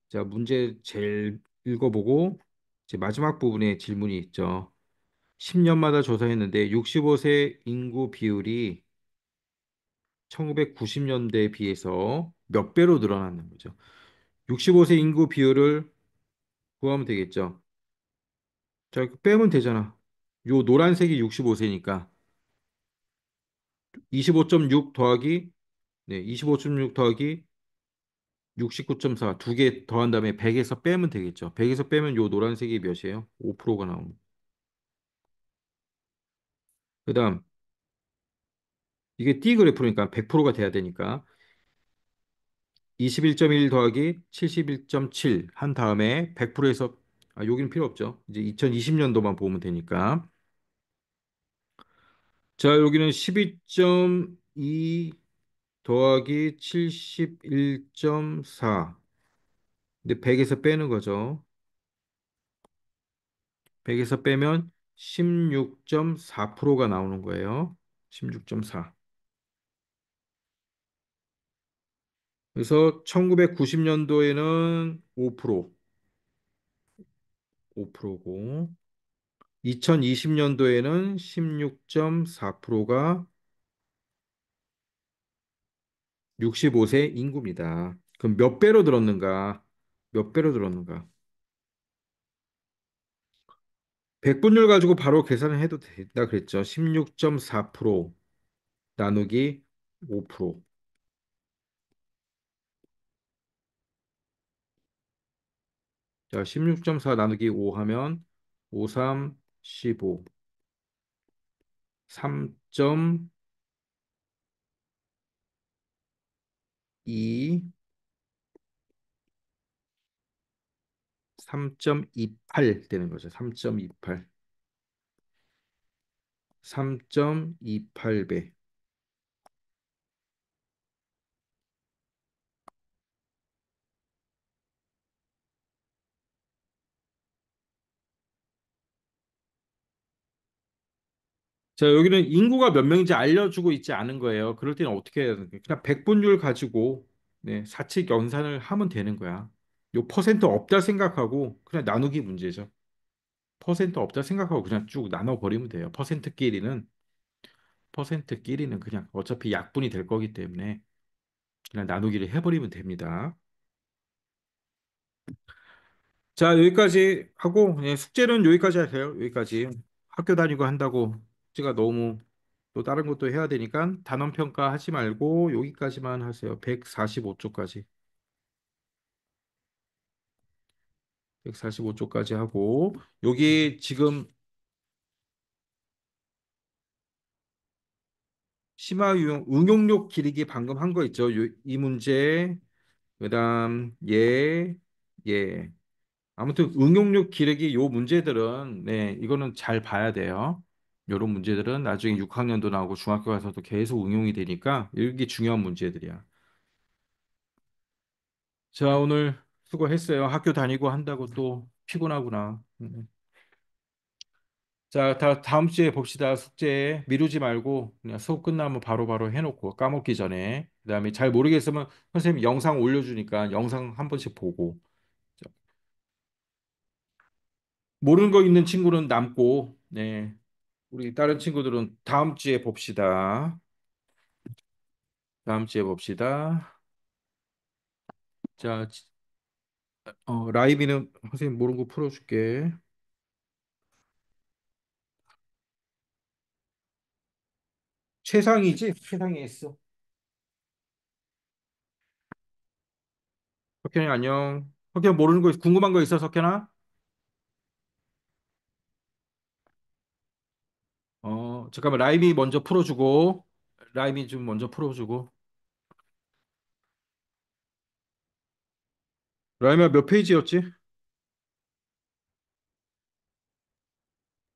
자, 문제 제일 읽어보고 이제 마지막 부분에 질문이 있죠. 10년마다 조사했는데 65세 인구 비율이 1990년대에 비해서 몇 배로 늘어났는 거죠. 65세 인구 비율을 구하면 되겠죠. 자, 이거 빼면 되잖아. 요 노란색이 65세니까 25.6 더하기 25.6 더하기 69.4 두 개 더한 다음에 100에서 빼면 되겠죠. 100에서 빼면 요 노란색이 몇이에요? 5%가 나옵니다. 그다음 이게 T 그래프니까 100%가 돼야 되니까 21.1 더하기 71.7 한 다음에 100%에서 여기는 필요 없죠. 이제 2020년도만 보면 되니까 자, 여기는 12.2 더하기 71.4 근데 100에서 빼는 거죠. 100에서 빼면 16.4%가 나오는 거예요. 16.4. 그래서 1990년도에는 5%, 5%고 2020년도에는 16.4%가 65세 인구입니다. 그럼 몇 배로 늘었는가? 몇 배로 늘었는가? 백분율 가지고 바로 계산을 해도 된다 그랬죠. 16.4% 나누기 5%. 자, 16.4 나누기 5 하면 5, 3, 15, 3.5 2, 3.28 되는 거죠. 3.28. 3.28배. 자, 여기는 인구가 몇 명인지 알려주고 있지 않은 거예요. 그럴 때는 어떻게 해야 되는 거예요? 그냥 백분율 가지고 네, 사칙 연산을 하면 되는 거야. 요 퍼센트 없다 생각하고 그냥 나누기 문제죠. 퍼센트 없다 생각하고 그냥 쭉 나눠버리면 돼요. 퍼센트끼리는 그냥 어차피 약분이 될 거기 때문에 그냥 나누기를 해버리면 됩니다. 자, 여기까지 하고 예, 숙제는 여기까지 하세요. 여기까지. 학교 다니고 한다고 숙제가 너무 또 다른 것도 해야 되니까 단원 평가 하지 말고 여기까지만 하세요. 145쪽까지. 145쪽까지 하고 여기 지금 심화 유형 응용력 기르기 방금 한 거 있죠. 이 문제 그다음 예. 아무튼 응용력 기르기 요 문제들은 네, 이거는 잘 봐야 돼요. 요런 문제들은 나중에 6학년도 나오고 중학교 가서도 계속 응용이 되니까 이게 중요한 문제들이야. 자, 오늘 수고했어요. 학교 다니고 한다고 또 피곤하구나. 자, 다음 주에 봅시다. 숙제 미루지 말고 그냥 수업 끝나면 바로바로 해놓고 까먹기 전에. 그다음에 잘 모르겠으면 선생님 영상 올려주니까 영상 한 번씩 보고. 자, 모르는 거 있는 친구는 남고, 네. 우리 다른 친구들은 다음 주에 봅시다. 다음 주에 봅시다. 자, 라이비는 선생님 모르는 거 풀어줄게. 최상이지? 최상이 있어. 석현이 안녕. 석현 모르는 거 궁금한 거 있어, 석현아? 잠깐만 라임이 먼저 풀어주고 라임이 좀 먼저 풀어주고 라임아 몇 페이지였지?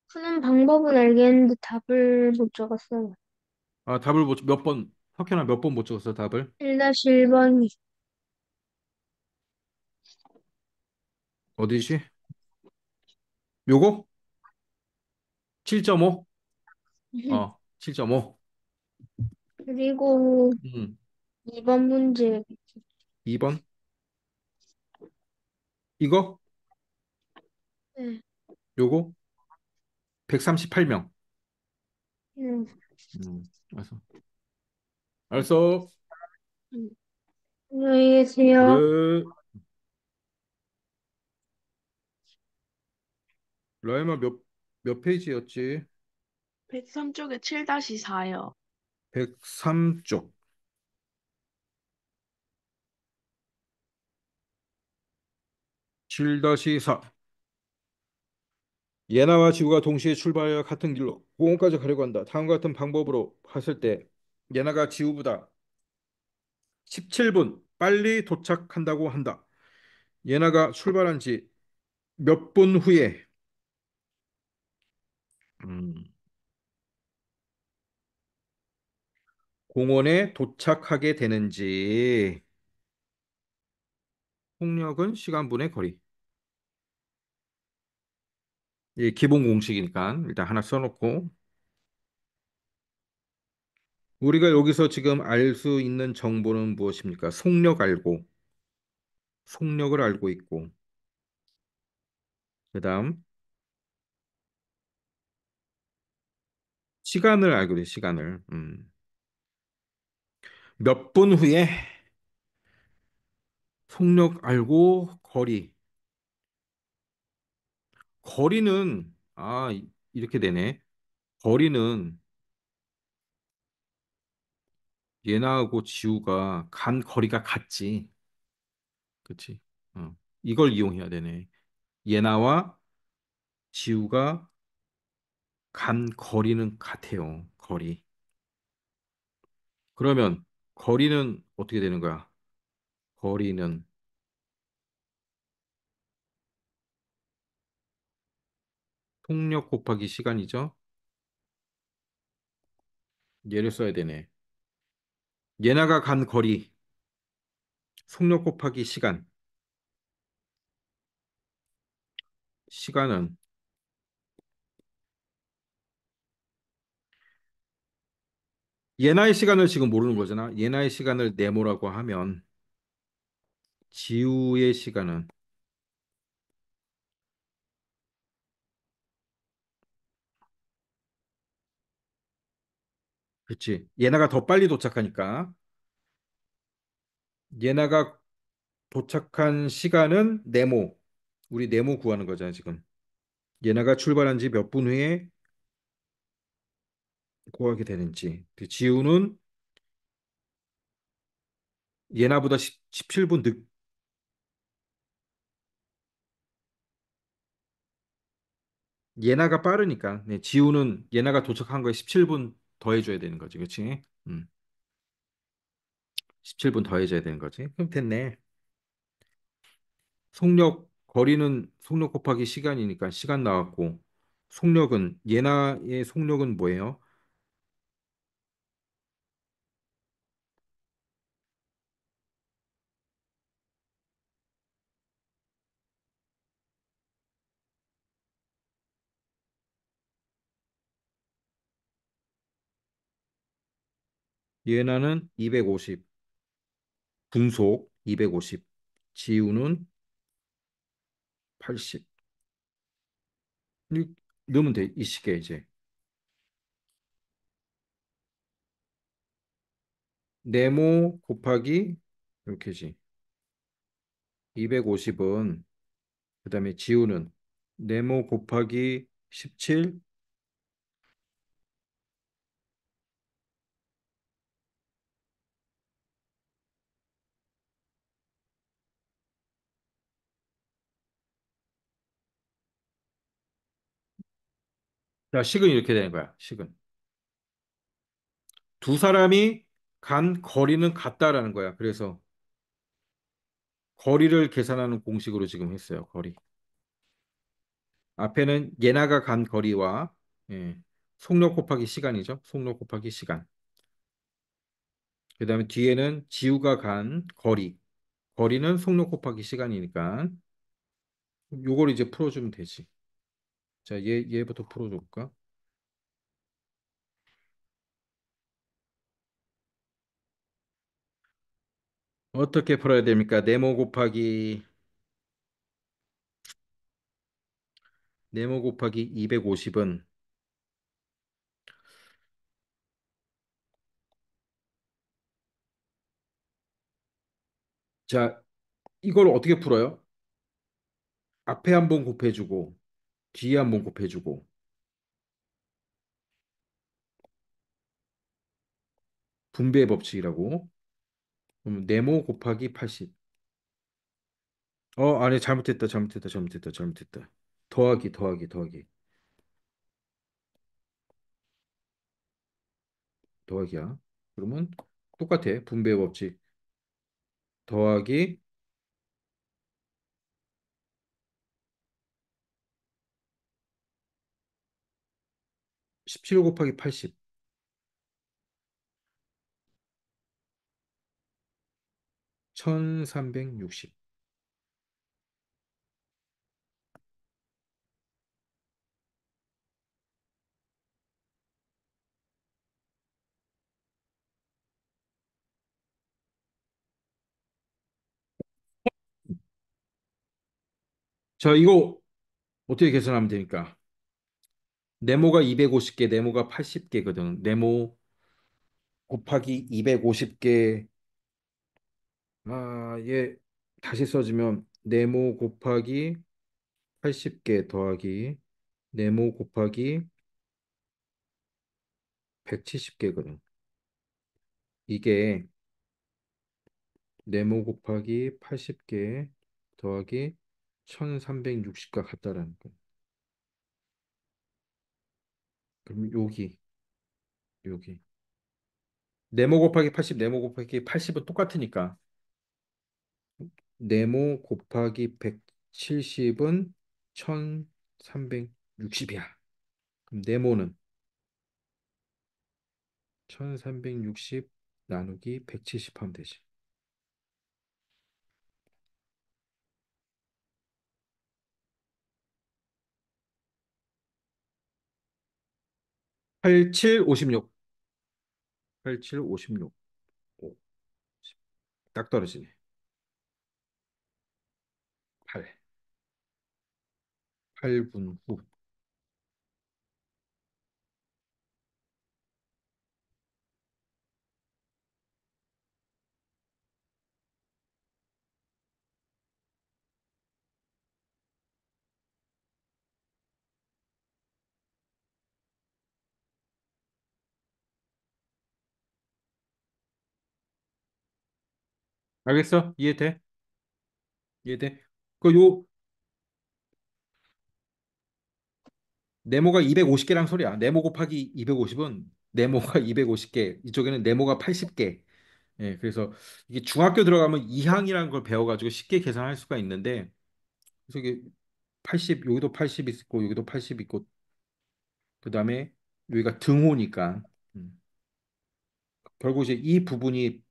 푸는 방법은 알겠는데 답을 못 적었어요. 아 답을 몇 번, 석현아 몇 번 못 적었어 답을? 1-1번. 어디지? 요거? 7.5? 7.5. 그리고 음, 2번 문제. 2번? 이거? 네. 요거? 138명. 음, 알았어. 알았어. 안녕히 계세요. 그래. 라임아 몇 페이지였지? 103쪽에 7-4요. 103쪽. 7-4. 예나와 지구가 동시에 출발하여 같은 길로 공원까지 가려고 한다. 다음과 같은 방법으로 했을 때 예나가 지구보다 17분 빨리 도착한다고 한다. 예나가 출발한 지 몇 분 후에 음, 공원에 도착하게 되는지. 폭력은 시간분의 거리. 이 기본 공식이니까 일단 하나 써놓고 우리가 여기서 지금 알 수 있는 정보는 무엇입니까? 속력을 알고 있고 그다음 시간을 알고 돼 시간을. 몇 분 후에 속력 알고 거리는 이렇게 되네. 거리는 예나하고 지우가 간 거리가 같지. 그치? 이걸 이용해야 되네. 예나와 지우가 간 거리는 같아요. 거리. 그러면 거리는 어떻게 되는 거야? 거리는 속력 곱하기 시간이죠. 얘를 써야 되네. 얘네가 간 거리, 속력 곱하기 시간. 시간은 예나의 시간을 지금 모르는 거잖아. 예나의 시간을 네모라고 하면 지우의 시간은 그치. 예나가 더 빨리 도착하니까 예나가 도착한 시간은 네모. 우리 네모 구하는 거잖아, 지금. 예나가 출발한 지 몇 분 후에 구하게 되는지. 그 지우는 예나보다 17분 늦, 예나가 빠르니까. 네, 지우는 예나가 도착한 거에 17분 더해줘야 되는 거지, 그치? 17분 더해줘야 되는 거지. 그럼 됐네. 속력, 거리는 속력 곱하기 시간이니까 시간 나왔고, 속력은, 예나의 속력은 뭐예요? 예나는 250, 분속 250, 지우는 80. 이- 넣으면 돼, 이 시계 이제. 네모 곱하기, 이렇게지. 250은, 그 다음에 지우는 네모 곱하기 17. 자, 식은 이렇게 되는 거야, 식은. 두 사람이 간 거리는 같다라는 거야. 그래서 거리를 계산하는 공식으로 지금 했어요, 거리. 앞에는 예나가 간 거리와 예, 속력 곱하기 시간이죠. 속력 곱하기 시간. 그다음에 뒤에는 지우가 간 거리. 거리는 속력 곱하기 시간이니까 요걸 이제 풀어주면 되지. 자, 얘부터 풀어줄까? 어떻게 풀어야 됩니까? 네모 곱하기 250은 자, 이걸 어떻게 풀어요? 앞에 한번 곱해주고 뒤에 한번 곱해주고 분배 법칙이라고. 그럼 네모 곱하기 80. 아니 잘못했다. 더하기. 더하기야. 그러면 똑같아. 분배 법칙. 더하기 17 곱하기 80. 1360. 자, 이거 어떻게 계산하면 되니까? 네모가 250개, 네모가 80개거든. 네모 곱하기 250개. 얘 다시 써주면 네모 곱하기 80개 더하기 네모 곱하기 170개거든. 이게 네모 곱하기 80개 더하기 1360과 같다라는 거. 그럼 여기. 네모 곱하기 80, 네모 곱하기 80은 똑같으니까. 네모 곱하기 170은 1360이야. 그럼 네모는 1360 나누기 170 하면 되지. 87, 56. 87, 56. 오, 딱 떨어지네. 8. 8분 후. 알겠어? 이해돼? 이해돼? 요 네모가 250개란 소리야. 네모 곱하기 250은 네모가 250개. 이쪽에는 네모가 80개. 예, 그래서 이게 중학교 들어가면 이항이라는 걸 배워가지고 쉽게 계산할 수가 있는데, 그래서 이게 80, 여기도 80 있고, 여기도 80 있고, 그 다음에 여기가 등호니까, 결국 이제 이 부분이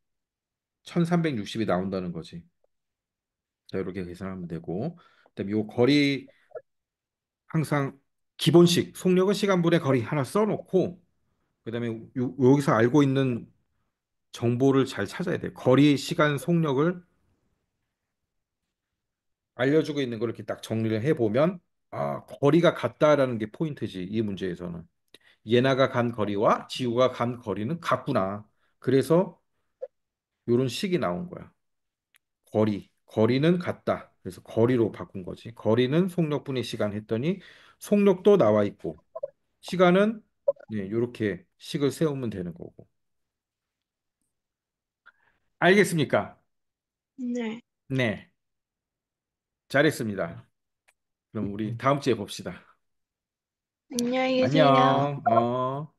1360이 나온다는 거지. 자, 이렇게 계산하면 되고, 그다음에 요 거리 항상 기본식, 속력은 시간분의 거리 하나 써놓고, 그다음에 여기서 알고 있는 정보를 잘 찾아야 돼. 거리, 시간, 속력을 알려주고 있는 걸 이렇게 딱 정리를 해보면, 아, 거리가 같다라는 게 포인트지, 이 문제에서는. 예나가 간 거리와 지우가 간 거리는 같구나. 그래서 이런 식이 나온 거야. 거리는 같다. 그래서 거리로 바꾼 거지. 거리는 속력분의 시간 했더니 속력도 나와 있고 시간은 네, 이렇게 식을 세우면 되는 거고. 알겠습니까? 네. 네, 잘했습니다. 그럼 우리 다음 주에 봅시다. 안녕히 계세요. 안녕. 어.